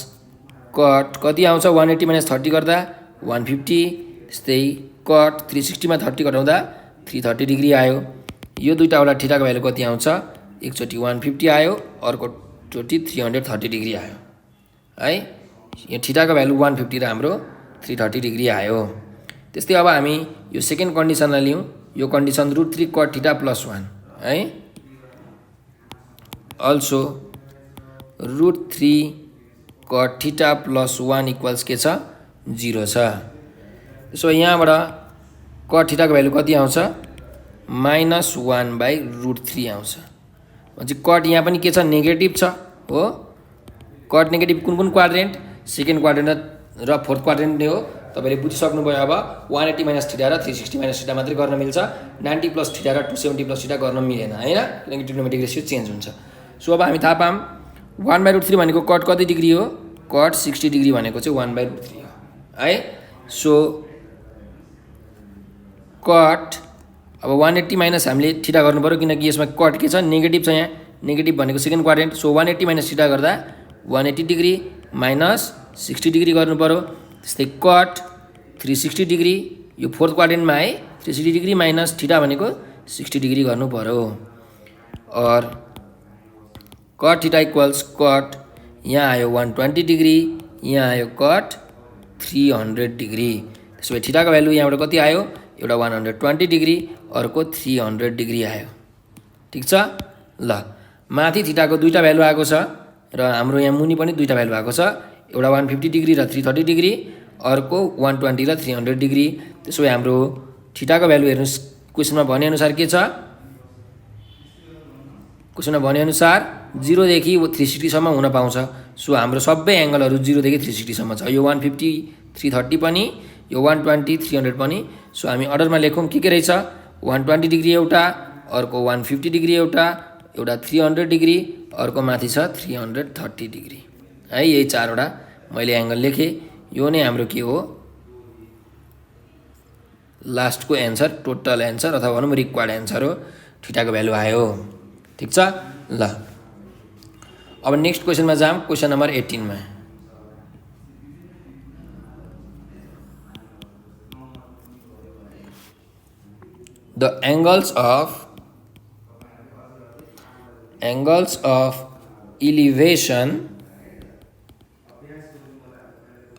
cut कति आउँछ 180 माइनस 30 गर्दा 150। त्यस्तै कट 360 मा 30 घटाउँदा 330 डिग्री आयो। यो दुईटा वटा थीटाको भ्यालु कति आउँछ? एकचोटि 150 आयो, अर्कोचोटि 330 डिग्री आयो है। यो थीटाको भ्यालु 150 र हाम्रो 330 डिग्री आयो। त्यस्तै अब हामी यो सेकेन्ड कन्डिसनलाई लियौँ। यो कन्डिसन √3 cot थीटा + 1 है। अल्सो √3 cot थीटा + 1 इक्वल्स के छ? 0 छ। त्यसो भए यहाँबाट cot थीटाको भ्यालु कति आउँछ? -1/√3 आउँछ। भनेपछि कट यहाँ पनि के छ? नेगेटिभ छ हो। कट नेगेटिभ कुन क्वाड्रेन्ट? सेकेन्ड क्वाड्रेन्ट र फोर्थ क्वाड्रेन्ट नै हो। तपाईले बुझिसक्नुभयो। अब 180 - थीटा र 360 - थीटा मात्रै गर्न मिल्छ। 90 + थीटा र 270 + थीटा गर्न मिलेन हैन, किनकि ट्रिग्नोमेट्रिक रेसियो चेन्ज हुन्छ। सो अब हामी थाहा पाऊँ 1/√3 भनेको कट कति डिग्री हो? कट 60 डिग्री भनेको चाहिँ 1/√3 हो है। सो कट अब 180 - हामीले थीटा गर्नु पर्यो, किनकि यसमा कट के छ? नेगेटिभ छ। यहाँ नेगेटिभ भनेको सेकेन्ड क्वाड्रेन्ट। सो 180 - थीटा गर्दा 180 डिग्री - 60 डिग्री गर्नु पर्यो। त्यस्तै कट 360 डिग्री, यो फोर्थ क्वाड्रेन्टमा है। 360 डिग्री - थीटा भनेको 60 डिग्री गर्नु पर्यो। और कट थीटा इक्वल्स कट यहाँ आयो 120 डिग्री, यहाँ आयो कट 300 डिग्री। त्यसो भए थीटाको भ्यालु यहाँबाट कति आयो? एउटा 120 डिग्री, अर्को 300 डिग्री आयो। ठिक छ ल। माथि थीटाको दुईटा भ्यालु आएको छ र हाम्रो यहाँ मुनि पनि दुईटा भ्यालु आएको छ। एउटा 150 डिग्री र 330 डिग्री, अर्को 120 र 300 डिग्री। त्यसो भए हाम्रो थीटाको भ्यालु हेर्नुस्, क्वेसनमा भनेअनुसार के छ? क्वेसनमा भनेअनुसार 0 देखि 360 सम्म हुन पाउँछ। सो हाम्रो सबै एङ्गलहरू 0 देखि 360 सम्म छ। यो 150 330 पनि, यो 120 300 पनि। सो हामी अर्डरमा लेखौँ के रहेछ? 120 डिग्री एउटा, अर्को 150 डिग्री एउटा 300 डिग्री, अर्को माथि छ 330 डिग्री है। यही चारवटा मैले एङ्गल लेखेँ। यो नै हाम्रो के हो? लास्टको एन्सर, टोटल एन्सर अथवा भनौँ रिक्वायर्ड एन्सर हो। थीटाको भ्यालु आयो। ठिक छ ल। अब नेक्स्ट क्वेसनमा जाऊँ। क्वेसन नम्बर 18 मा the angles of elevation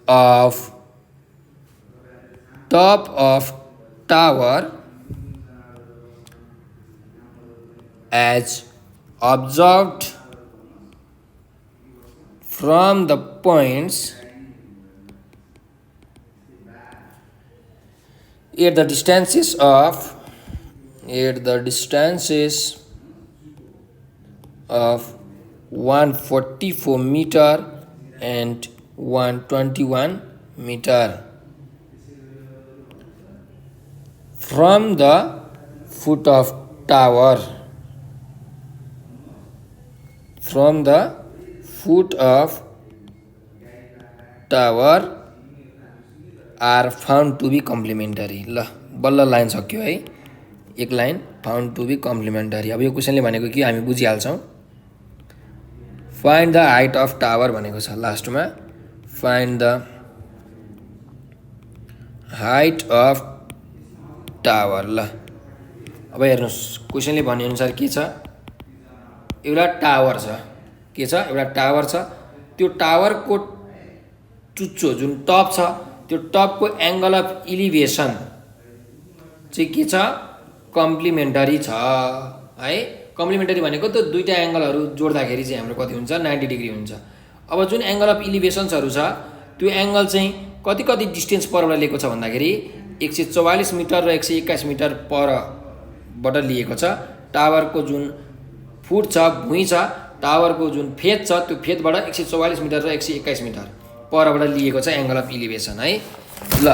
of top of tower as observed from the points at the distances of 144 meter and 121 meter from the foot of tower, are found to be complementary। ल बल्ल line सक्यो है। एक line found to be complementary. अब यो क्वेसनले भनेको कि हामी बुझिहाल्छौँ। Find the height of tower भनेको छ लास्टमा। Find the height of tower. ल अब हेर्नुहोस्, क्वेसनले भनेअनुसार के छ? एउटा टावर छ। के छ? एउटा टावर छ। त्यो टावरको चुच्चो जुन टप छ, त्यो टपको एङ्गल अफ इलिभेसन चाहिँ के छ? कम्प्लिमेन्टरी छ है। कम्प्लिमेन्टरी भनेको त्यो दुईटा एङ्गलहरू जोड्दाखेरि चाहिँ हाम्रो कति हुन्छ? 90 डिग्री हुन्छ। अब जुन एङ्गल अफ इलिभेसन्सहरू छ, त्यो एङ्गल चाहिँ कति डिस्टेन्स परबाट लिएको छ भन्दाखेरि 144 मिटर र 121 मिटर परबाट लिएको छ। टावरको जुन फुट छ, भुइँ छ, टावरको जुन फेद छ, त्यो फेदबाट 144 मिटर र 121 मिटर परबाट लिएको छ एङ्गल अफ इलिभेसन है। ल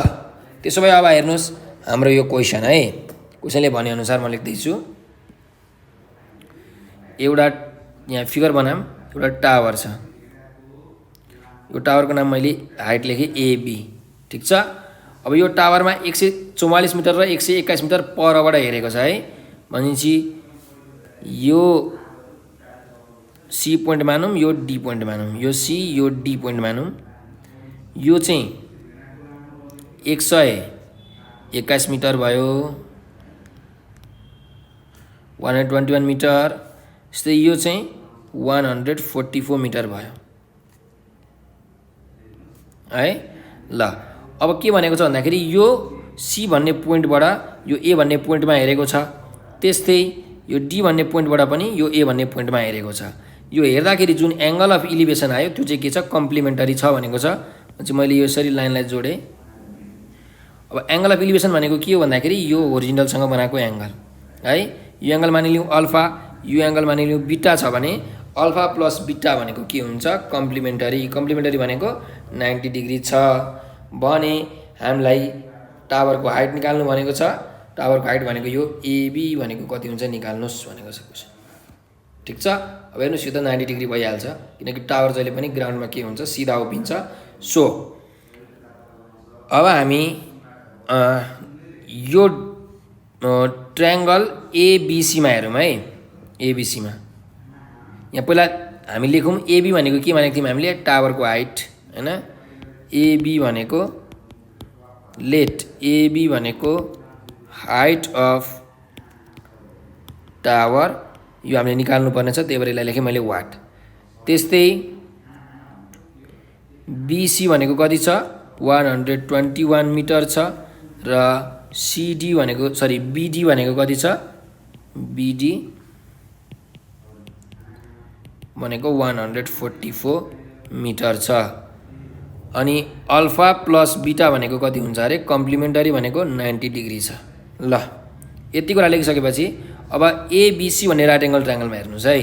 त्यसो भए अब हेर्नुहोस् हाम्रो यो क्वेसन है। क्वेसनले भनेअनुसार म लेख्दैछु। एउटा यहाँ फिगर बनाऊँ। एउटा टावर छ। यो टावरको नाम मैले हाइट लेखेँ एबी। ठिक छ। अब यो टावरमा 144 मिटर र 121 मिटर परबाट हेरेको छ है। भनेपछि यो सी पोइन्ट मानौँ, यो डी पोइन्ट मानौँ। यो सी, यो डी पोइन्ट मानौँ। यो चाहिँ 100 21 मिटर भयो, 121 मिटर। यस्तै यो चाहिँ 144 मिटर भयो है। ल अब के भनेको छ भन्दाखेरि यो सी भन्ने पोइन्टबाट यो ए भन्ने पोइन्टमा हेरेको छ, त्यस्तै यो डी भन्ने पोइन्टबाट पनि यो ए भन्ने पोइन्टमा हेरेको छ। यो हेर्दाखेरि जुन एङ्गल अफ इलिभेसन आयो त्यो चाहिँ के छ, कम्प्लिमेन्टरी छ भनेको छ। चाहिँ मैले यो यसरी लाइनलाई जोडेँ। अब एङ्गल अफ इलिभेसन भनेको के हो भन्दाखेरि यो होरिजिन्टलसँग बनाएको एङ्गल है। यो एङ्गल मानिलिउँ अल्फा, यो एङ्गल मानिलिउँ बिटा छ भने अल्फा प्लस बिटा भनेको के हुन्छ, कम्प्लिमेन्टरी। कम्प्लिमेन्टरी भनेको 90 डिग्री छ भने हामीलाई टावरको हाइट निकाल्नु भनेको छ। टावरको हाइट भनेको यो एबी भनेको कति हुन्छ निकाल्नुहोस् भनेको छ क्वेसन। ठिक छ। अब हेर्नुहोस् यो त 90 डिग्री भइहाल्छ किनकि टावर जहिले पनि ग्राउन्डमा के हुन्छ, सिधा उभिन्छ। सो अब हामी यो ट्रायङ्गल एबिसीमा हेरौँ है। एबिसीमा यहाँ पहिला हामी लेखौँ एबी भनेको के भनेको थियौँ हामीले, टावरको हाइट हैन। एबी भनेको लेट एबी भनेको हाइट अफ टावर, यो हामीले निकाल्नु पर्ने छ, त्यही भएर यसलाई लेखेँ मैले वाट। त्यस्तै बिसी भनेको कति छ, 121 मिटर छ र सिडी भनेको बिडी भनेको कति छ, बिडी भनेको 144 मिटर छ। अनि अल्फा प्लस बिटा भनेको कति हुन्छ अरे, कम्प्लिमेन्टरी भनेको 90 डिग्री छ। ल यति कुरा लेखिसकेपछि अब एबिसी भन्ने राइट एङ्गल ट्रायङ्गलमा हेर्नुहोस् है।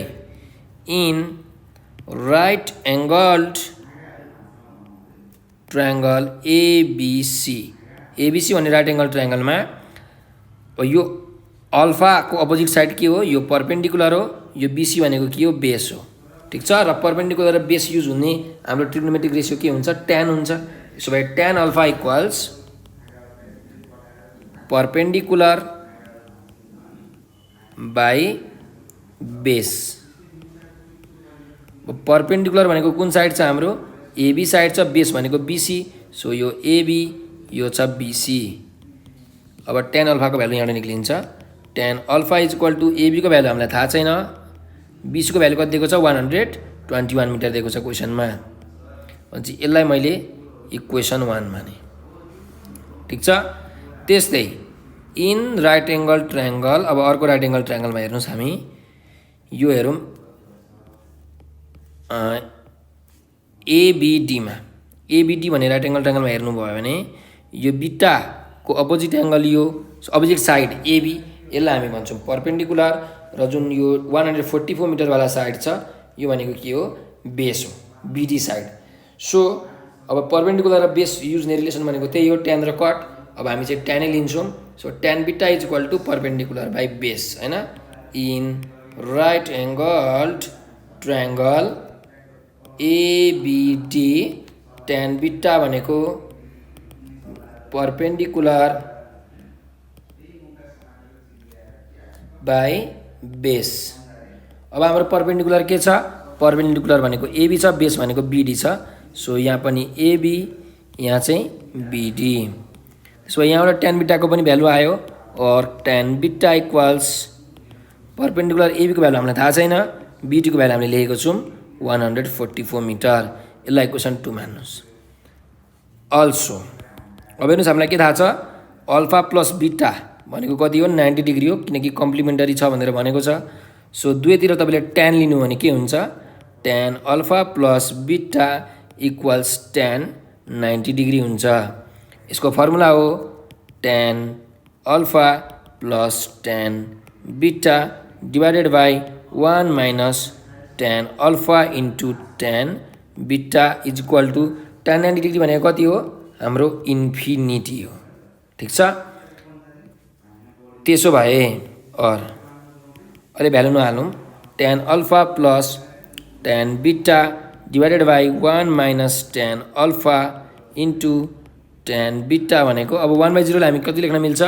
In right angled triangle ABC, ABC भन्ने राइट एङ्गल ट्रायङ्गलमा यो अल्फाको अपोजिट साइड के हो, यो पर्पेन्डिकुलर हो, यो बिसी भनेको के हो, बेस हो। ठिक छ। र पर्पेन्डिकुलर र बेस युज हुने हाम्रो ट्रिग्नोमेट्रिक रेसियो के हुन्छ, tan हुन्छ। यसो भए tan alpha equals perpendicular by base. Perpendicular भनेको कुन साइड छ हाम्रो, एबी साइड छ, बेस भनेको बिसी। सो यो एबी, यो छ बिसी। अब tan अल्फाको भ्यालु यहाँबाट निक्लिन्छ। tan alpha is equal to एबीको भ्यालु हामीलाई थाहा छैन, बिसीको भ्यालु कति दिएको छ, 121 मिटर दिएको छ क्वेसनमा। भनेपछि यसलाई मैले इक्वेसन 1 माने। ठिक छ। त्यस्तै इन राइट एङ्गल ट्रायङ्गल, अब अर्को राइट एङ्गल ट्रायङ्गलमा हेर्नुहोस् हामी, यो हेरौँ एबिडीमा। एबिडी भन्ने राइट एङ्गल ट्रायङ्गलमा हेर्नुभयो भने यो बिटाको अपोजिट एङ्गल, यो अपोजिट साइड एबी, यसलाई हामी भन्छौँ पर्पेन्डिकुलर। र जुन यो 144 मिटरवाला साइड छ यो भनेको के हो, बेस हो, बिडी साइड। सो अब पर्पेन्डिकुलर र बेस युज हुने रिलेसन भनेको त्यही हो, tan र कट। अब हामी चाहिँ tan नै लिन्छौँ। So tan beta is equal to perpendicular by base हैन। In right angled triangle ABD tan beta भनेको पर्पेन्डिकुलर बाई बेस। अब हाम्रो पर्पेन्डिकुलर के छ, पर्पेन्डिकुलर भनेको एबी छ, बेस भनेको बिडी छ। सो यहाँ पनि एबी, यहाँ चाहिँ बिडी। सो यहाँबाट tan बिटाको पनि भ्यालु आयो। और tan बिटा इक्वल्स पर्पेन्डिकुलर एबीको भ्यालु हामीलाई थाहा छैन, बिडीको भ्यालु हामीले लेखेको छौँ 144 मिटर। यसलाई इक्वेसन 2 मान्नुहोस्। अल्सो अब हेर्नुहोस् हामीलाई के थाहा छ, अल्फा प्लस बिटा भनेको कति हो, 90 डिग्री हो किनकि कम्प्लिमेन्टरी छ भनेर भनेको छ। सो दुवैतिर तपाईँले tan लिनु भने के हुन्छ, tan alpha plus beta equals tan 90 degree हुन्छ। यसको फर्मुला हो tan alpha plus tan beta divided by 1 minus tan alpha into tan beta is equal to tan 90 degree भनेको कति हो, हाम्रो इन्फिनिटी हो। ठिक छ। त्यसो भए अहिले भ्यालु नहालौँ, tan alpha plus tan beta divided by 1 minus tan alpha into tan beta भनेको अब 1/0लाई हामी कति लेख्न मिल्छ,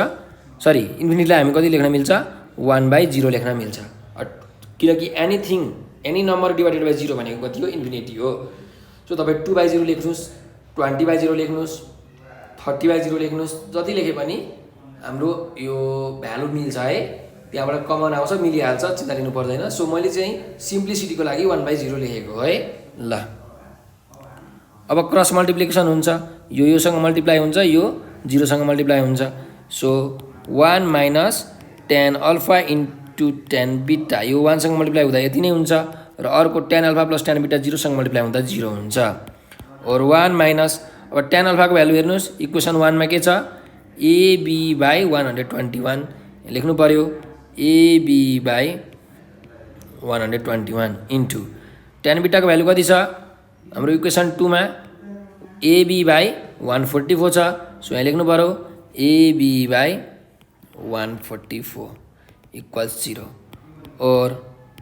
सरी इन्फिनिटीलाई हामी कति लेख्न मिल्छ, 1/0 लेख्न मिल्छ। किनकि एनी नम्बर डिभाइडेड बाई 0 भनेको कति हो, इन्फिनिटी हो। सो तपाईँ 2/0 लेख्नुहोस्, 20/0 लेख्नुहोस्, 30/0 लेख्नुहोस्, जति लेखे पनि हाम्रो यो भ्यालु मिल्छ है, त्यहाँबाट कमन आउँछ, मिलिहाल्छ, चिन्ता लिनु पर्दैन। सो मैले चाहिँ सिम्प्लिसिटीको लागि 1/0 लेखेको है। ल अब क्रस मल्टिप्लिकेसन हुन्छ, यो योसँग मल्टिप्लाई हुन्छ, यो 0सँग मल्टिप्लाई हुन्छ। So 1 minus tan alpha into tan beta, यो 1सँग मल्टिप्लाई हुँदा यति नै हुन्छ, र अर्को tan alpha plus tan beta 0सँग मल्टिप्लाई हुँदा 0 हुन्छ। और 1 माइनस, अब tan अल्फाको भ्यालु हेर्नुहोस्, इक्वेसन 1 मा के छ, AB/121 लेख्नु पर्यो, AB/121 इन्टु tan बीटाको भ्यालु कति छ हाम्रो इक्वेसन 2 मा, AB/144 छ। सो यहाँ लेख्नु पर्यो AB/144 इक्वल्स 0। और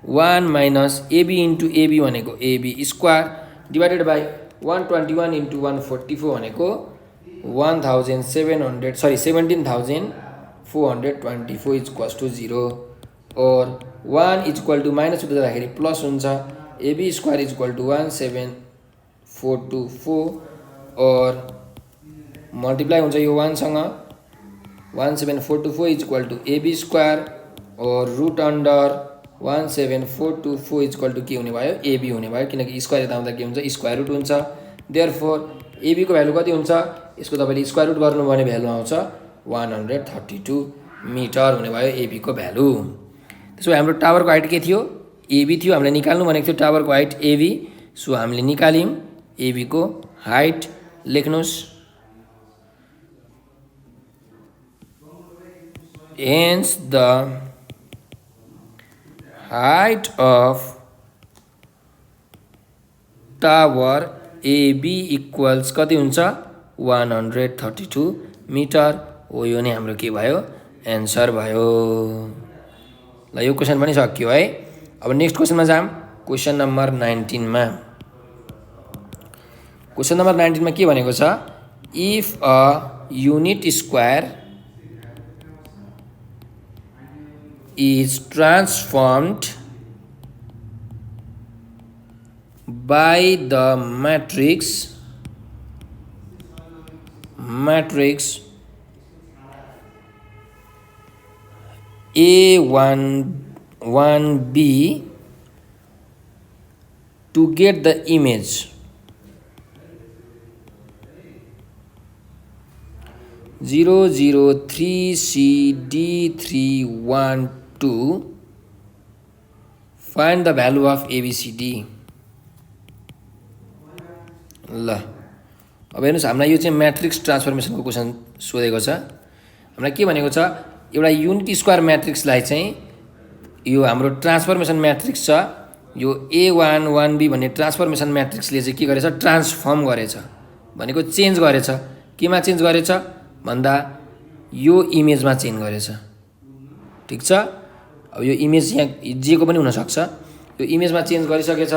1 माइनस AB इन्टु AB भनेको AB square divided by 121 into 144 भनेको 17,424 इक्वल्स टु 0। और 1 इक्वल टु माइनस हुँदाखेरि प्लस हुन्छ, AB स्क्वायर इक्वल टु 17424 और मल्टिप्लाई हुन्छ यो 1सँग, 17424 इक्वल टु AB स्क्वायर और रुट अन्डर 17424 इक्वल टु के हुने भयो, AB हुने भयो, किनकि स्क्वायर यता आउँदा के हुन्छ, स्क्वायर रुट हुन्छ। देयरफोर AB को भ्यालु कति हुन्छ, यसको तपाईँले स्क्वायर रुट गर्नु भने भ्यालु आउँछ 132 मिटर हुने भयो AB को भ्यालु। त्यसो भए हाम्रो टावरको हाइट के थियो, AB थियो, हामीले निकाल्नु भनेको थियो टावरको हाइट AB। सो हामीले निकाल्यौँ AB को हाइट, लेख्नुस् hence the height of tower AB इक्वल्स कति हुन्छ 132 मिटर हो। यो नै हाम्रो के भयो, एन्सर भयो। ल यो क्वेसन पनि सकियो है। अब नेक्स्ट क्वेसनमा जाम, क्वेसन नम्बर 19 मा। क्वेसन नम्बर 19 मा के भनेको छ, if a unit square is transformed by the matrix A11B to get the image 003CD312, find the value of ABCD। ल अब हेर्नुहोस्, हामीलाई यो चाहिँ म्याट्रिक्स ट्रान्सफर्मेसनको क्वेसन सोधेको छ। हामीलाई के भनेको छ, एउटा युनिट स्क्वायर म्याट्रिक्सलाई चाहिँ यो हाम्रो ट्रान्सफर्मेसन म्याट्रिक्स छ, यो A11B भन्ने ट्रान्सफर्मेसन म्याट्रिक्सले चाहिँ के गरेछ, ट्रान्सफर्म गरेछ भनेको चेन्ज गरेछ। केमा चेन्ज गरेछ भन्दा यो इमेजमा चेन्ज गरेछ। ठिक छ, अब यो इमेज यहाँ जेको पनि हुनसक्छ, यो इमेजमा चेन्ज गरिसकेछ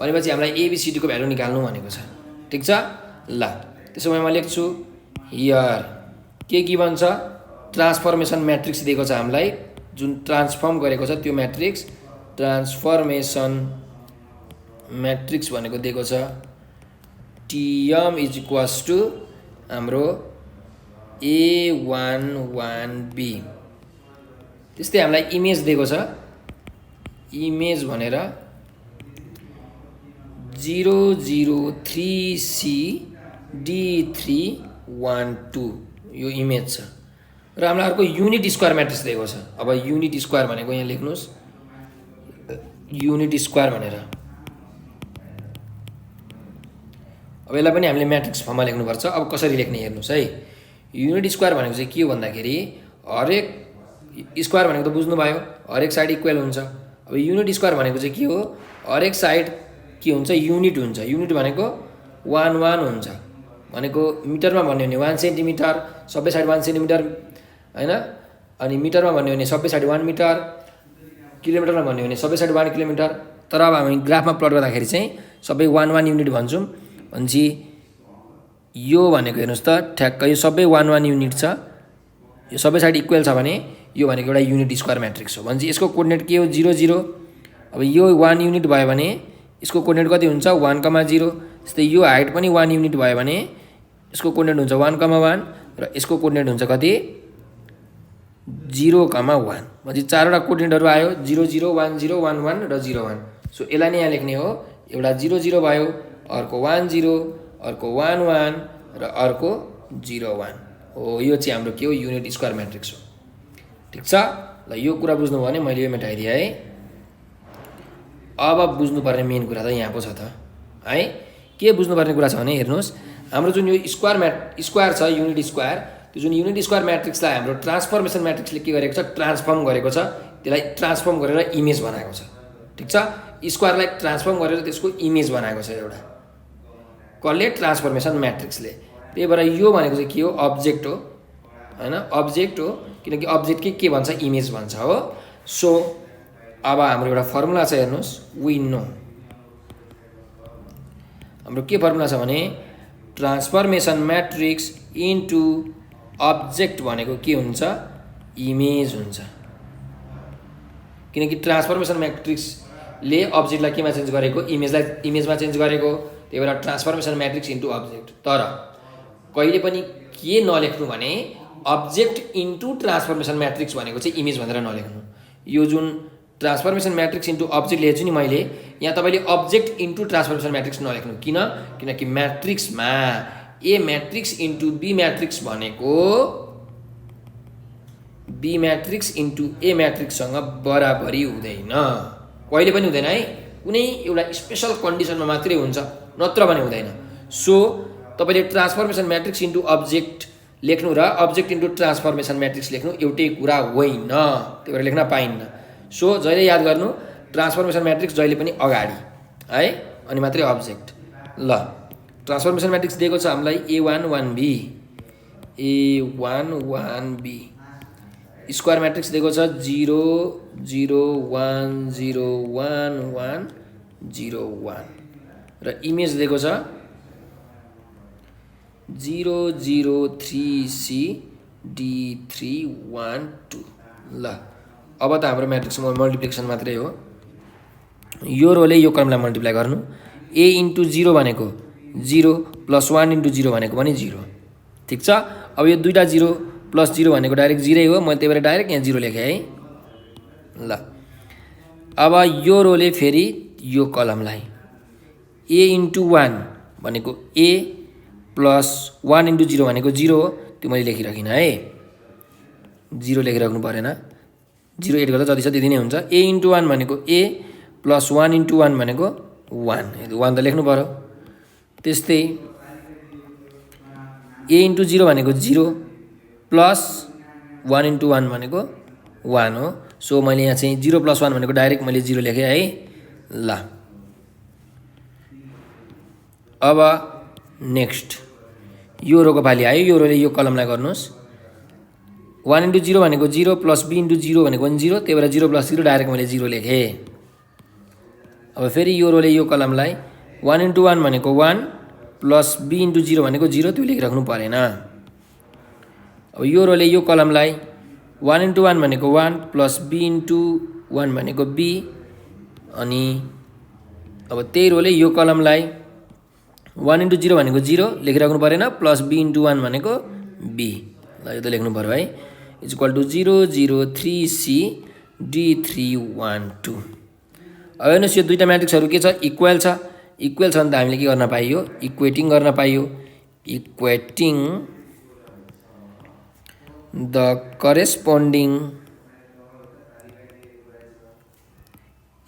भनेपछि हामीलाई ABCD को भ्यालु निकाल्नु भनेको छ। ठिक छ, ल त्यसो भए म लेख्छु हियर के गिभन छ, ट्रान्सफर्मेसन म्याट्रिक्स दिएको छ हामीलाई, जुन ट्रान्सफर्म गरेको छ त्यो म्याट्रिक्स, ट्रान्सफर्मेसन म्याट्रिक्स भनेको दिएको छ TM इज इक्वल्स टु हाम्रो A11B। त्यस्तै हामीलाई इमेज दिएको छ, इमेज भनेर 003CD312 यो इमेज छ, र हामीलाई अर्को युनिट स्क्वायर म्याट्रिक्स दिएको छ। अब युनिट स्क्वायर भनेको यहाँ लेख्नुहोस्, युनिट स्क्वायर भनेर। अब यसलाई पनि हामीले म्याट्रिक्स फर्ममा लेख्नुपर्छ। अब कसरी लेख्ने हेर्नुहोस् है, युनिट स्क्वायर भनेको चाहिँ के हो भन्दाखेरि हरेक स्क्वायर भनेको त बुझ्नुभयो, हरेक साइड इक्वल हुन्छ। अब युनिट स्क्वायर भनेको चाहिँ के हो, हरेक साइड के हुन्छ, युनिट हुन्छ। युनिट भनेको 1 1 हुन्छ, भनेको मिटरमा भन्यो भने 1 सेन्टिमिटर, सबै साइड 1 सेन्टिमिटर हैन, अनि मिटरमा भन्यो भने सबै साइड 1 मिटर, किलोमिटरमा भन्यो भने सबै साइड 1 किलोमिटर। तर अब हामी ग्राफमा प्लट गर्दाखेरि चाहिँ सबै 1 1 युनिट भन्छौँ। भनेपछि यो भनेको हेर्नुहोस् त, ठ्याक्क यो सबै 1 1 युनिट छ, यो सबै साइड इक्वल छ भने यो भनेको एउटा युनिट स्क्वायर म्याट्रिक्स हो। भनेपछि यसको कोअर्डिनेट के हो, 0 0। अब यो 1 युनिट भयो भने यसको कोअर्डिनेट कति हुन्छ, 1,0। जस्तै यो हाइट पनि 1 युनिट भयो भने यसको कोअर्डिनेट हुन्छ 1,1, र यसको कोअर्डिनेट हुन्छ कति 0, 1 भनेपछि चारवटा कोअर्डिनेटहरु आयो 0 0 1 0 1 1 र 0 1। सो यसलाई नै यहाँ लेख्ने हो। एउटा 0 0 भयो, अर्को 1 0, अर्को 1 1 र अर्को 0 1 हो। यो चाहिँ हाम्रो के हो, युनिट स्क्वायर म्याट्रिक्स हो। ठीक छ, ल यो कुरा बुझ्नु भयो भने मैले यो मेटाइदिए है। अब बुझ्नुपर्ने मेन कुरा त यहाँ पो छ त है। के बुझ्नुपर्ने कुरा छ भने हेर्नुहोस्, हाम्रो जुन यो स्क्वायर छ, युनिट स्क्वायर, त्यो जुन युनिट स्क्वायर म्याट्रिक्सलाई हाम्रो ट्रान्सफर्मेसन म्याट्रिक्सले के गरेको छ, ट्रान्सफर्म गरेको छ। त्यसलाई ट्रान्सफर्म गरेर इमेज बनाएको छ। ठीक छ, स्क्वायरलाई ट्रान्सफर्म गरेर त्यसको इमेज बनाएको छ एउटा, कसले, ट्रान्सफर्मेसन म्याट्रिक्सले। त्यही भएर यो भनेको चाहिँ के हो, अब्जेक्ट हो हैन, अब्जेक्ट हो। किनकि अब्जेक्ट के भन्छ, इमेज भन्छ हो। सो अब हाम्रो एउटा फर्मुला छ हेर्नुहोस्, वी नो हाम्रो के फर्मुला छ भने ट्रान्सफर्मेसन म्याट्रिक्स इन्टु अब्जेक्ट भनेको के हुन्छ, इमेज हुन्छ। किनकि ट्रान्सफर्मेसन म्याट्रिक्सले अब्जेक्टलाई केमा चेन्ज गरेको, इमेजलाई इमेजमा चेन्ज गरेको। त्यही भएर ट्रान्सफर्मेसन म्याट्रिक्स इन्टु अब्जेक्ट। तर कहिले पनि के नलेख्नु भने अब्जेक्ट इन्टु ट्रान्सफर्मेसन म्याट्रिक्स भनेको चाहिँ इमेज भनेर नलेख्नु। यो जुन ट्रान्सफर्मेसन म्याट्रिक्स इन्टु अब्जेक्ट लेखेछु नि मैले, यहाँ तपाईँले अब्जेक्ट इन्टु ट्रान्सफर्मेसन म्याट्रिक्स नलेख्नु। किनकि म्याट्रिक्समा ए म्याट्रिक्स इन्टु बी म्याट्रिक्स भनेको बी म्याट्रिक्स इन्टु ए म्याट्रिक्ससँग बराबरी हुँदैन, कहिले पनि हुँदैन है। कुनै एउटा स्पेसल कन्डिसनमा मात्रै हुन्छ, नत्र भने हुँदैन। सो तपाईँले ट्रान्सफर्मेसन म्याट्रिक्स इन्टु अब्जेक्ट लेख्नु र अब्जेक्ट इन्टु ट्रान्सफर्मेसन म्याट्रिक्स लेख्नु एउटै कुरा होइन, त्यही भएर लेख्न पाइन्न। सो जहिले याद गर्नु, ट्रान्सफर्मेसन म्याट्रिक्स जहिले पनि अगाडि है, अनि मात्रै अब्जेक्ट। ल ट्रान्सफर्मेसन म्याट्रिक्स दिएको छ हामीलाई A1 1B, A1 1B। Square matrix दिएको छ 0 0 1 0 1 1 0 1 र इमेज दिएको छ 0 0 3C D3 1 2। ल अब त हाम्रो म्याट्रिक्समा मल्टिप्लिकेसन मात्रै हो। यो रोले यो कलमलाई मल्टिप्लाई गर्नु। A इन्टु 0 भनेको 0 प्लस 1 इन्टु 0 भनेको पनि 0। ठिक छ, अब यो दुईटा 0 प्लस 0 भनेको डाइरेक्ट 0 हो, मैले त्यही भएर डाइरेक्ट यहाँ 0 लेखेँ है। ल अब यो रोले फेरि यो कलमलाई A इन्टु 1 भनेको A प्लस 1 इन्टु 0 भनेको 0 हो, त्यो मैले लेखिराखिनँ है। 0 लेखिराख्नु परेन, 0 एड गर्दा जति छ त्यति नै हुन्छ। A इन्टु 1 भनेको A प्लस 1 इन्टु 1 भनेको 1, 1 त लेख्नु पर्यो। त्यस्तै A इन्टु 0 भनेको 0 प्लस 1 इन्टु 1 भनेको 1 हो। सो मैले यहाँ चाहिँ 0 प्लस 1 भनेको डाइरेक्ट मैले 0 लेखेँ है। ल अब नेक्स्ट यो रोको पालि आयो। यो रोले यो कलमलाई गर्नुहोस्। 1 इन्टु 0 भनेको 0 प्लस B इन्टु 0 भनेको पनि 0, त्यही भएर 0 प्लस 0 डाइरेक्ट मैले 0 लेखेँ। अब फेरि यो रोले यो कलमलाई 1 इन्टु 1 भनेको 1 प्लस B इन्टु 0 भनेको 0, त्यो लेखिराख्नु परेन। अब यो रोले यो कलमलाई 1 इन्टु 1 भनेको 1 प्लस B इन्टु 1 भनेको B, अनि अब त्यही रोले यो कलमलाई 1 इन्टु 0 भनेको 0 लेखिराख्नु परेन, प्लस B इन्टु 1 भनेको B। ल यो त लेख्नु पऱ्यो है। Is equal to 0 0 3C D3 1 2। अब हेर्नुहोस् यो दुईवटा म्याट्रिक्सहरू के छ, इक्वल छ। इक्वल छ भने त हामीले के गर्न पाइयो, इक्वेटिङ गर्न पाइयो। Equating the corresponding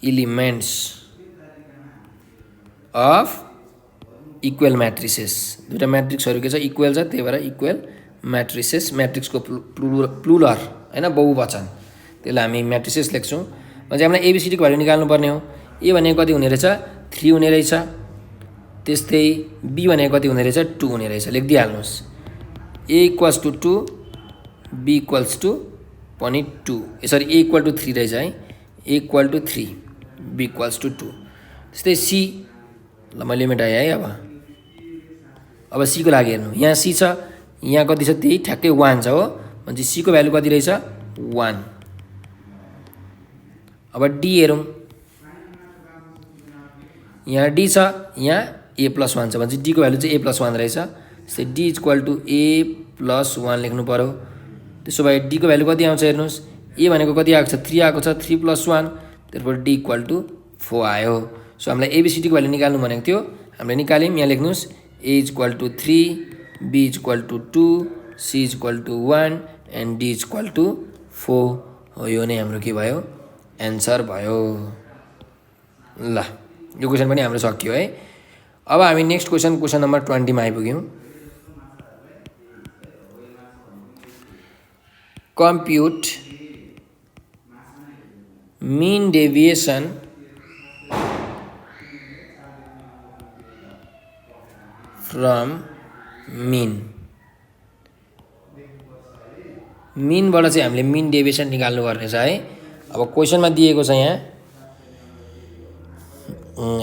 elements of equal matrices. दुईवटा म्याट्रिक्सहरू के छ, इक्वल छ, त्यही भएर इक्वल म्याट्रिसेस। म्याट्रिक्सको प्लुरल होइन, बहुवचन, त्यसलाई हामी म्याट्रिसेस लेख्छौँ। भने हामीलाई ABCD को भ्यालु निकाल्नु पर्ने हो। A भनेको कति हुने रहेछ, 3 हुने रहेछ। त्यस्तै B भनेको कति हुने रहेछ, 2 हुने रहेछ। लेखिदिइहाल्नुहोस्। A equals to 2, B equals to पनि 2, यसरी A इक्वल टु 3 रहेछ है। A equal to 3, B equals to 2। त्यस्तै C, ल मैले मेटाएँ है। अब C को लागि हेर्नु, यहाँ C छ, यहाँ कति छ, त्यही ठ्याक्कै 1 छ हो। भने C को भ्यालु कति रहेछ, 1। अब D हेरौँ, यहाँ D छ, यहाँ A प्लस 1 छ, भने D को भ्यालु चाहिँ A प्लस 1 रहेछ। त्यस्तै D equal to A plus 1 लेख्नु पर्यो। त्यसो भए डीको भ्यालु कति आउँछ हेर्नुहोस्, ए भनेको कति आएको छ 3 आएको छ, 3 + 1 त्यसपछि डी इक्वल टु 4 आयो। सो हामीलाई एबिसिडीको भ्यालु निकाल्नु भनेको थियो, हामीले निकाल्यौँ। यहाँ लेख्नुहोस् A is equal to 3, B is equal to 2, C is equal to 1 and D is equal to 4 हो। यो नै हाम्रो के भयो, एन्सर भयो। ल यो क्वेसन पनि हाम्रो सकियो है। अब हामी नेक्स्ट क्वेसन नम्बर 20 मा आइपुग्यौँ। कम्प्युट mean deviation from mean। मिनबाट चाहिँ हामीले मिन डेभिएसन निकाल्नु पर्ने छ है। अब क्वेसनमा दिएको छ, यहाँ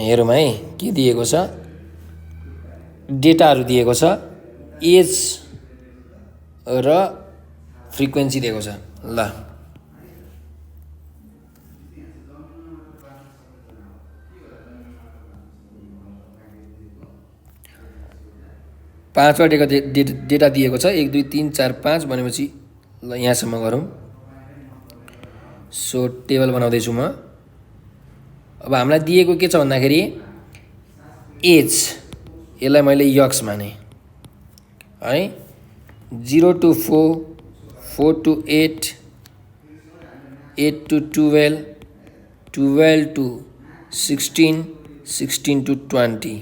हेरौँ है के दिएको छ, डेटाहरू दिएको छ, एज र फ्रिक्वेन्सी दिएको छ। ल 5 वटाको डेटा दिएको छ, 1 2 3 4 5 भनेपछि ल यहाँसम्म गरौँ। सो टेबल बनाउँदैछु म। अब हामीलाई दिएको के छ भन्दाखेरि एज, यसलाई मैले यक्स माने है। 0 to 4, 4 to 8, 8 to 12, 12 to 16, 16 to 20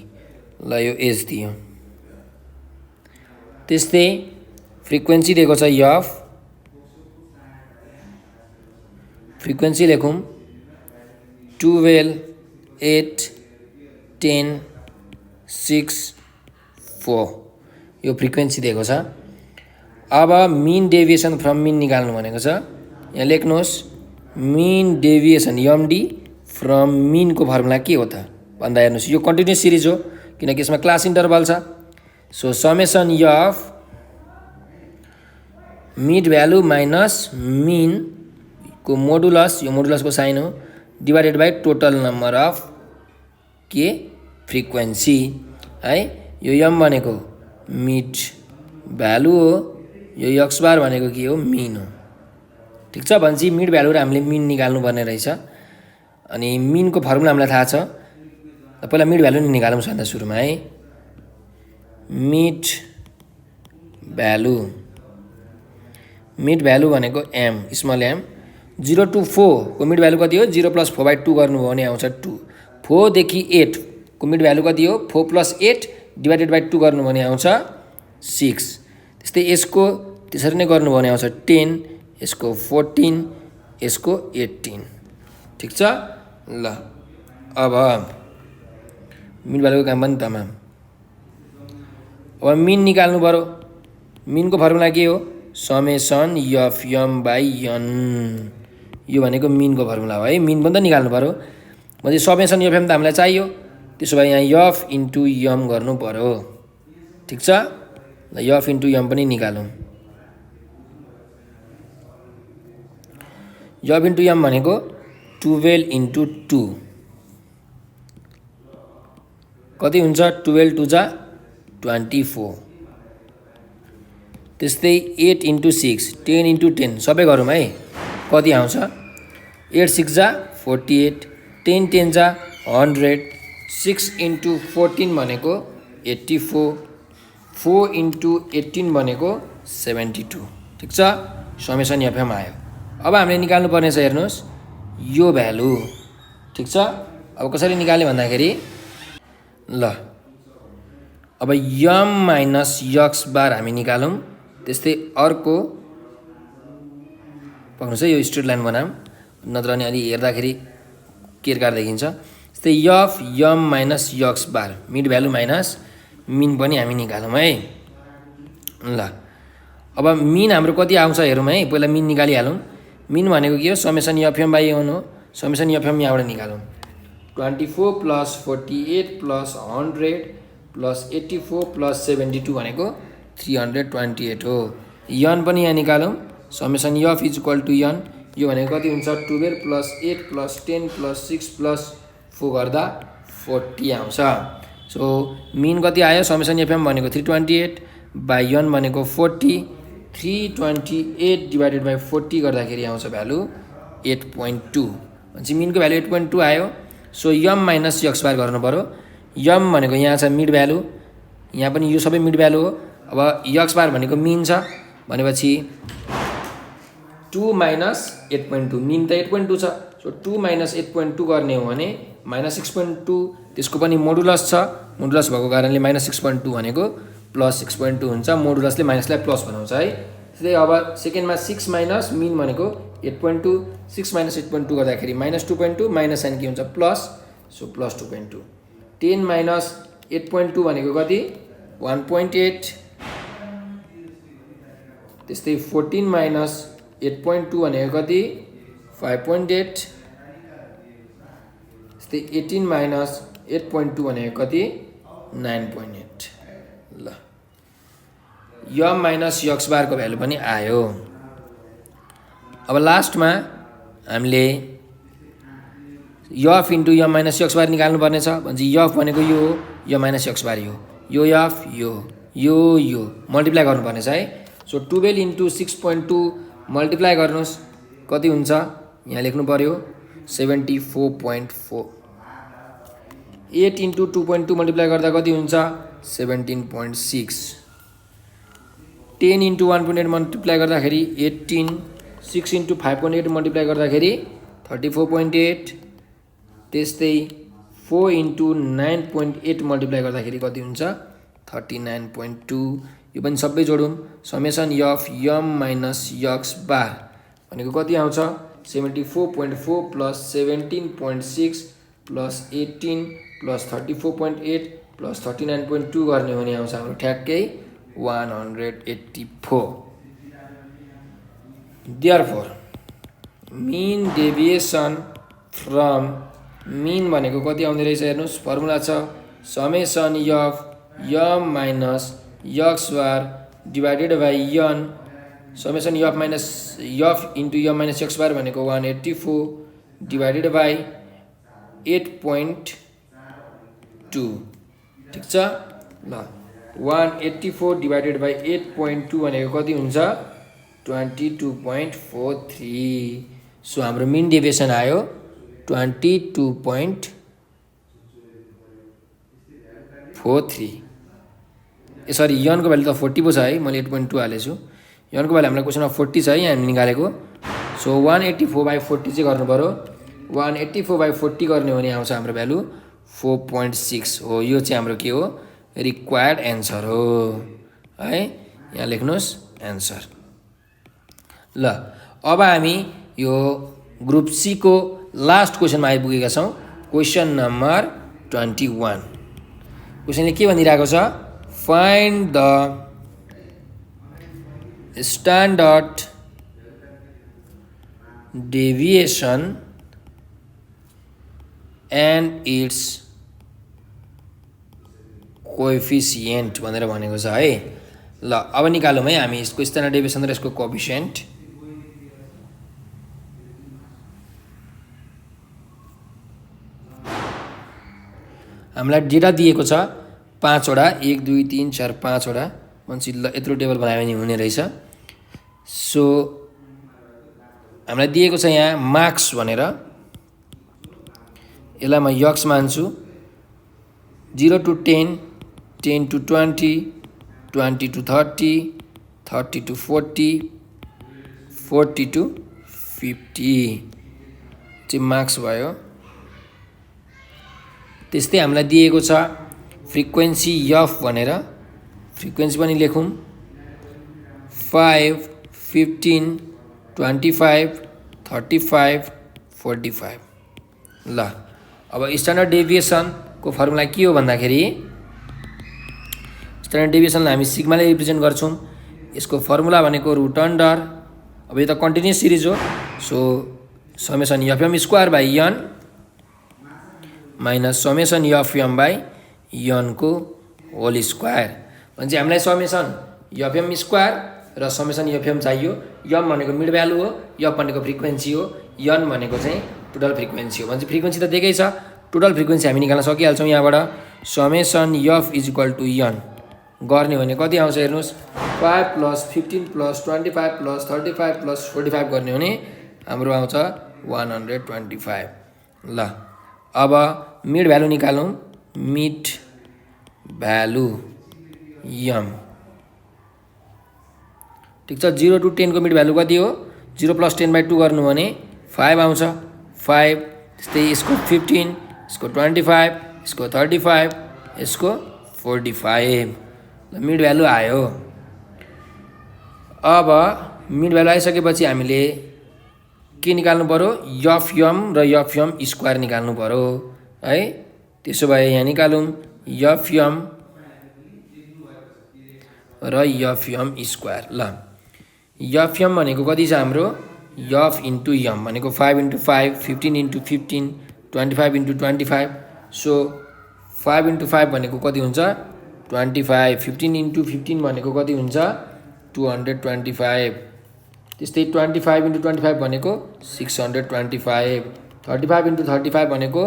ल यो एज दियो। त्यस्तै फ्रिक्वेन्सी दिएको छ एफ, फ्रिक्वेन्सी लेखौँ 12, 8, 10, 6, 4 यो फ्रिक्वेन्सी दिएको छ। अब मिन डेभिएसन फ्रम मिन निकाल्नु भनेको छ। यहाँ लेख्नुहोस् मिन डेभिएसन एमडी फ्रम मिनको फर्मुला के हो त भन्दा हेर्नुहोस्, यो कन्टिन्युस सिरिज हो किनकि यसमा क्लास इन्टरभल छ। So summation F mid value minus mean को मोडुलस, यो मोडुलसको साइन हो, divided by total number of के फ्रिक्वेन्सी है। यो एम भनेको मिड भ्यालु हो, यो एक्स बार भनेको के हो, मिन हो। ठिक छ, भनेपछि मिड भ्यालु र हामीले मिन निकाल्नु पर्ने रहेछ। अनि मिनको फर्मुला हामीलाई थाहा छ, पहिला मिड भ्यालु नै निकालौँ भन्दा सुरुमा है। मिड भ्यालु भनेको एम, स्मल एम। 0 to 4 को मिड भ्यालु कति हो, 0 + 4/2 गर्नुभयो भने आउँछ 2। 4 देखि 8 को मिड भ्यालु कति हो, 4 + 8 डिभाइडेड बाई 2 गर्नुभयो भने आउँछ 6। त्यस्तै यसको त्यसरी नै गर्नुभयो भने आउँछ 10, यसको 14, यसको 18। ठिक छ। ल अब मिड भ्यालुको काम पनि तमाम। अब मिन निकाल्नु पर्यो। मिनको फर्मुला के हो, summation F M by N, यो भनेको मिनको फर्मुला हो है। मिन पनि त निकाल्नु पर्यो, भने समेसन एफ एम त हामीलाई चाहियो। त्यसो भए यहाँ एफ इन्टु एम गर्नु पर्यो। ठिक छ, ल एफ इन्टु एम पनि निकालौँ। एफ इन्टु एम भनेको 12 इन्टु 2 कति हुन्छ, 12 2 जा 24। त्यस्तै 8 इन्टु 6, 10 इन्टु 10 सबै गरौँ है, कति आउँछ, 8 6 जा 48, 10 10 जा 100, 6 इन्टु 14 भनेको 84, 4 इन्टु 18 भनेको 72। ठिक छ, समेसन एफएम आयो। अब हामीले निकाल्नु पर्ने छ हेर्नुहोस् यो भ्यालु। ठिक छ, अब कसरी निकाल्ने भन्दाखेरि ल अब एम माइनस एक्स बार हामी निकालौँ। त्यस्तै अर्को पक्नुहोस् है, यो स्ट्रेट लाइन बनाऊँ नत्र नि अलि हेर्दाखेरि केरकार देखिन्छ। त्यस्तै F M minus X bar mid value minus mean पनि हामी निकालौँ है। ल अब मिन हाम्रो कति आउँछ हेरौँ है, पहिला मिन निकालिहालौँ। मिन भनेको के हो, समेसन एफएम बाई एन हो। समेसन एफएम यहाँबाट निकालौँ, 24 + 48 + 100 + 84 + 72 भनेको 328 हो। यन पनि यहाँ निकालौँ, summation F is equal to N, यो भनेको कति हुन्छ, 12 + 8 + 10 + 6 + 4 गर्दा 40 आउँछ। सो मिन कति आयो, समेसन एफएम भनेको 328 बाई यन भनेको 40 328 डिभाइडेड बाई 40 गर्दाखेरि आउँछ भ्यालु 8.2 भनेपछि मिनको भ्यालु 8.2 आयो। सो यम माइनस यक्स बार गर्नु पऱ्यो। यम भनेको यहाँ छ मिड भ्यालु, यहाँ पनि यो सबै मिड भ्यालु हो। अब यक्स बार भनेको मिन छ भनेपछि 2 माइनस 8.2, मिन त 8.2 छ। सो 2 माइनस 8.2 गर्ने हो भने माइनस 6.2, त्यसको पनि मोडुलस छ, मोडुलस भएको कारणले माइनस 6.2 भनेको प्लस 6.2 हुन्छ। मोडुलसले माइनसलाई प्लस बनाउँछ है। त्यसै अब सेकेन्डमा 6 माइनस मिन भनेको 8.2, 6 माइनस 8.2 गर्दाखेरि माइनस 2.2, माइनस साइन के हुन्छ प्लस, सो प्लस 2.2। 10 माइनस 8.2 भनेको कति 1.8, त्यस्तै 14 माइनस 8.2 भनेको कति 5.8, त्यस्तै 18 माइनस 8.2 भनेको कति 9.8। ल यम माइनस यक्स बारको भ्यालु पनि आयो। अब लास्टमा हामीले F into M minus X बार निकाल्नु पर्ने छ। भनेपछि यफ भनेको यो हो, यम माइनस यक्स बार यो यफ यो मल्टिप्लाई गर्नुपर्ने छ है। सो 12 इन्टु 6.2 मल्टिप्लाई गर्नुहोस् कति हुन्छ, यहाँ लेख्नु पर्यो 74.4। 8 इन्टु 2.2 मल्टिप्लाई गर्दा कति हुन्छ 17.6। 10 इन्टु 1.8 मल्टिप्लाई गर्दाखेरि 18, 6 इन्टु 5.8 मल्टिप्लाई गर्दाखेरि 34.8, त्यस्तै 4 इन्टु 9.8 मल्टिप्लाई गर्दाखेरि कति हुन्छ 39.2। यो पनि सबै जोडौँ, summation F M minus X bar भनेको कति आउँछ 74.4 प्लस 17.6 प्लस 18 प्लस 34.8 प्लस 39.2 गर्ने हो भने आउँछ हाम्रो ठ्याक्कै 184। Therefore mean deviation from mean भनेको कति आउँदै रहेछ हेर्नुहोस्, फर्मुला छ summation F M minus X bar divided by N, summation F minus F into M minus X bar भनेको 184 डिभाइडेड बाई 8.2। ठिक छ ल 184 डिभाइडेड बाई 8.2 भनेको कति हुन्छ 22.43। सो हाम्रो मिन डेभिएसन आयो 22.43। सरी यनको भ्यालु त 40 पो छ है, मैले 8.2 हालेछु। यनको भ्यालु हामीलाई क्वेसनमा 40 छ है यहाँ निकालेको। सो 184/40 चाहिँ गर्नु पऱ्यो। 184/40 गर्ने हो भने आउँछ हाम्रो भ्यालु 4.6 हो। यो चाहिँ हाम्रो के हो रिक्वायर्ड एन्सर हो है, यहाँ लेख्नुहोस् एन्सर। ल अब हामी यो ग्रुप सी को लास्ट क्वेसनमा आइपुगेका छौँ, क्वेसन नम्बर 21। क्वेसनले के भनिरहेको छ, find the standard deviation and it's coefficient भनेर भनेको छ है। ल अब निकालौँ है हामी यसको स्ट्यान्डर्ड डेभिएसन र यसको कोएफिसिएन्ट। हामीलाई डेटा दिएको छ 5 वटा, 1 2 3 4 5 वटा। भनेपछि ल यत्रो टेबल बनायो भने हुने रहेछ। सो हामीलाई दिएको छ यहाँ मार्क्स भनेर, यसलाई म यक्स मान्छु। 0 to 10, 10 to 20, 20 to 30, 30 to 40, 40 to 50 चाहिँ मार्क्स भयो। त्यस्तै हामीलाई दिएको छ फ्रिक्वेन्सी यफ भनेर, फ्रिक्वेन्सी पनि लेखौँ 5, 15, 25, 35, 45। ल अब स्ट्यान्डर्ड डेभिएसनको फर्मुला के हो भन्दाखेरि, स्ट्यान्डर्ड डेभिएसनलाई हामी सिग्माले रिप्रेजेन्ट गर्छौँ। यसको फर्मुला भनेको रुट अन्डर, अब यो त कन्टिन्युस सिरिज हो, so summation FM square by N minus summation FM by यनको होल स्क्वायर। भनेपछि हामीलाई समेसन एफएम स्क्वायर र समेसन एफएम चाहियो। यम भनेको मिड भ्यालु हो, एफ भनेको फ्रिक्वेन्सी हो, यन भनेको चाहिँ टोटल फ्रिक्वेन्सी हो। भनेपछि फ्रिक्वेन्सी त दिएकै छ, टोटल फ्रिक्वेन्सी हामी निकाल्न सकिहाल्छौँ यहाँबाट। Summation F is equal to N, गर्ने भने कति आउँछ हेर्नुहोस् 5 + 15 + 25 + 35 + 45 गर्ने भने हाम्रो आउँछ 125। ल अब मिड भ्यालु निकालौँ। मिड भ्यालु यम ठिक छ। 0 to 10 को मिड भ्यालु कति हो 0 + 10/2 गर्नु भने 5 आउँछ 5। त्यस्तै यसको 15 यसको 25 यसको 35 यसको 45 मिड भ्यालु आयो। अब मिड भ्यालु आइसकेपछि हामीले के निकाल्नु पर्यो एफ एम र एफ एम स्क्वायर निकाल्नु पर्यो है। त्यसो भए यहाँ निकालौँ एफ एम र एफ एम स्क्वायर। ल एफ एम भनेको कति छ हाम्रो एफ इन्टु एम भनेको 5 × 5 15 × 15 25 × 25। सो 5 × 5 भनेको कति हुन्छ 25। 15 × 15 भनेको कति हुन्छ 225। त्यस्तै 25 × 25 भनेको 625। 35 × 35 भनेको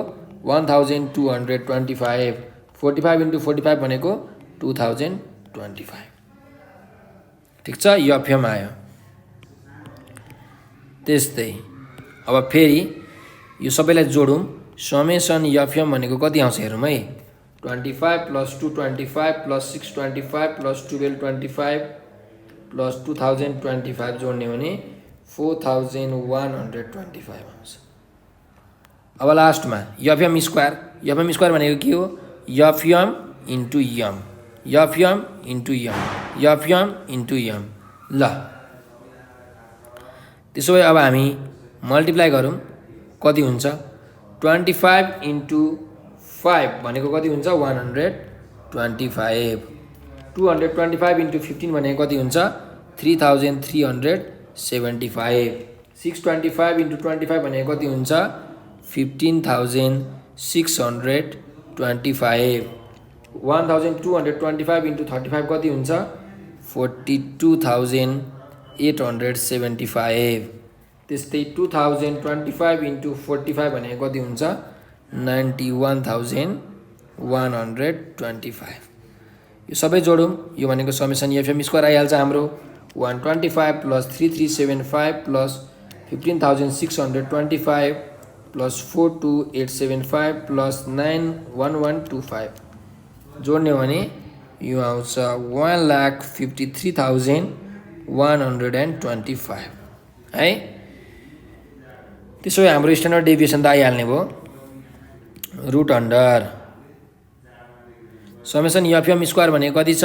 1225। 45 × 45 भनेको 2025। ठिक छ एफ एम आयो। त्यस्तै अब फेरि यो सबैलाई जोडौँ। समेसन एफ एम भनेको कति आउँछ हेरौँ है 25 + 225 + 625 + 1225 + 2025 जोड्ने भने 4125 आउँछ। अब लास्टमा F M square. F M square भनेको के हो F M into M F M into M F M into M. ल त्यसो भए अब हामी मल्टिप्लाई गरौँ कति हुन्छ 25 × 5 भनेको कति हुन्छ 125। 225 × 15 भनेको कति हुन्छ 3375। 625 × 25 भनेको कति हुन्छ 15625। 1225 × 35 कति हुन्छ 42875। त्यस्तै 2025 × 45 भनेको कति हुन्छ 91125। यो सबै जोडौँ। यो भनेको समेसन एफ एम स्क्वायर आइहाल्छ हाम्रो 125 + 3375 + 15625 + 42875 + 91125 जोड्ने भने यो आउँछ 1,53,125 है। त्यसो भए हाम्रो स्ट्यान्डर्ड डेभिएसन त आइहाल्ने भयो। Root under summation F M square भनेको कति छ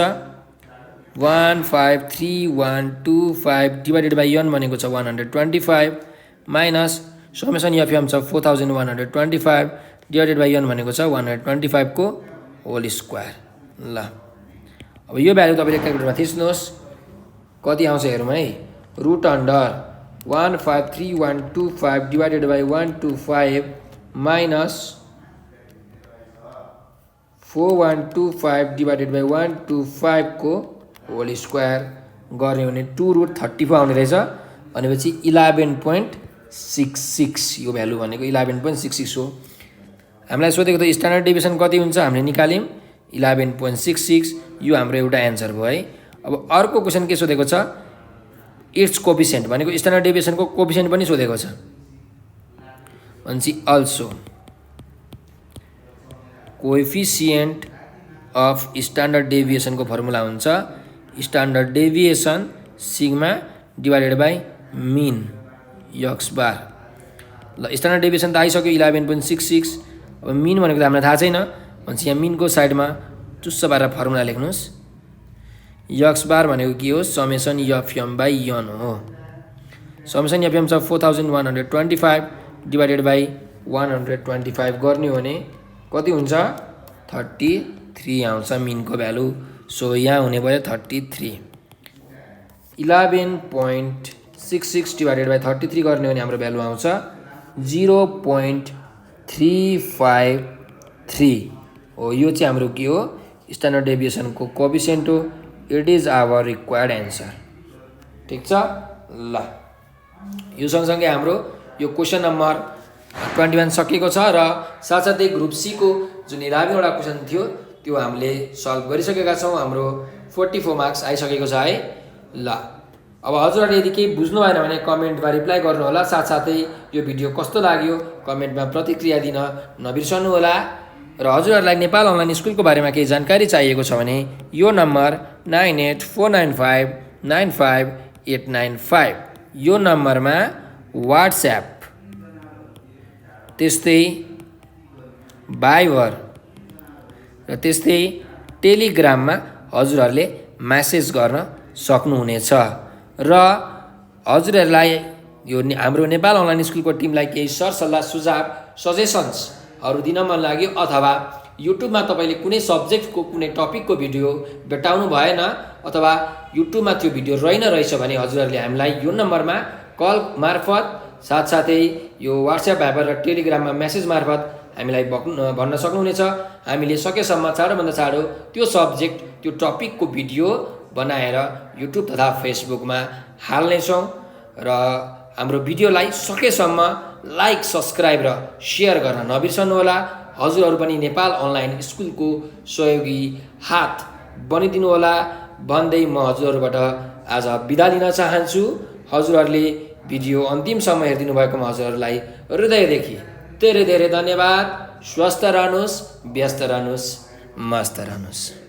153,125 डिभाइडेड बाई n भनेको छ 125 माइनस समेसन एफ एम छ 4125 डिभाइडेड बाई n भनेको छ 125 को होल स्क्वायर। ल अब यो भ्यालु तपाईँले क्यालकुलेटरमा थिच्नुहोस् कति आउँछ हेरौँ है root under 153,125 divided by 125 minus 4125 divided by 125 को होल स्क्वायर गर्ने भने 2√34 आउने रहेछ। भनेपछि 11.66 यो भ्यालु भनेको 11.66 हो। हामीलाई सोधेको त स्ट्यान्डर्ड डेभिएसन कति हुन्छ हामीले निकाल्यौँ 11.66। यो हाम्रो एउटा एन्सर भयो है। अब अर्को क्वेसन के सोधेको छ इट्स कोफिसिएन्ट भनेको स्ट्यान्डर्ड डेभिएसनको कोफिसिएन्ट पनि सोधेको छ। भनेपछि अल्सो कोएफिसिएन्ट अफ स्ट्यान्डर्ड डेभिएसनको फर्मुला हुन्छ standard deviation sigma divided by mean X bar. ल स्ट्यान्डर्ड डेभिएसन त आइसक्यो 11.66। अब मिन भनेको त हामीलाई थाहा छैन। भनेपछि यहाँ मिनको साइडमा चुस्स पारेर फर्मुला लेख्नुहोस् एक्स बार भनेको के हो summation F M by N हो। समेसन एफ एम छ 4125 डिभाइडेड बाई 125 गर्ने हो भने कति हुन्छ 33 आउँछ मिनको भ्यालु। सो यहाँ हुने भयो 33। 11.66 डिभाइडेड बाई 33 गर्ने हो भने हाम्रो भ्यालु आउँछ 0.353 हो। यो चाहिँ हाम्रो के हो स्ट्यान्डर्ड डेभिएसनको कोएफिसिएन्ट हो। It is our required answer. ठिक छ। ल यो सँगसँगै हाम्रो यो क्वेसन नम्बर 21 सकिएको छ र साथसाथै ग्रुप सी को जुन 11वटा क्वेसन थियो त्यो हामीले सल्भ गरिसकेका छौँ। हाम्रो 44 मार्क्स आइसकेको छ है। ल अब हजुरहरूले यदि केही बुझ्नु भएन भने कमेन्टमा रिप्लाई गर्नुहोला। साथसाथै यो भिडियो कस्तो लाग्यो कमेन्टमा प्रतिक्रिया दिन नबिर्सनुहोला। र हजुरहरूलाई नेपाल अनलाइन स्कुलको बारेमा केही जानकारी चाहिएको छ भने यो नम्बर 9849595895 यो नम्बरमा वाट्सएप त्यस्तै भाइबर र त्यस्तै टेलिग्राममा हजुरहरूले म्यासेज गर्न सक्नुहुनेछ। र हजुरहरूलाई यो हाम्रो नेपाल अनलाइन स्कुलको टिमलाई केही सरसल्लाह सुझाव सजेसन्सहरू दिन मन लाग्यो अथवा युट्युबमा तपाईँले कुनै सब्जेक्टको कुनै टपिकको भिडियो भेटाउनु भएन अथवा युट्युबमा त्यो भिडियो रहेछ भने हजुरहरूले हामीलाई यो नम्बरमा कल मार्फत साथसाथै यो वाट्सएप भाइबर र टेलिग्राममा मेसेज मार्फत हामीलाई भन्न सक्नुहुनेछ। हामीले सकेसम्म चाँडोभन्दा चाँडो त्यो सब्जेक्ट त्यो टपिकको भिडियो बनाएर युट्युब तथा फेसबुकमा हाल्नेछौँ। र हाम्रो भिडियोलाई सकेसम्म लाइक सब्सक्राइब र सेयर गर्न नबिर्सनुहोला। हजुरहरू पनि नेपाल अनलाइन स्कुलको सहयोगी हात बनिदिनुहोला भन्दै म हजुरहरूबाट आज बिदा लिन चाहन्छु। हजुरहरूले भिडियो अन्तिमसम्म हेरिदिनु भएकोमा हजुरहरूलाई हृदयदेखि धेरै धेरै धन्यवाद। स्वस्थ रहनुहोस्, व्यस्त रहनुहोस्, मस्त रहनुहोस्।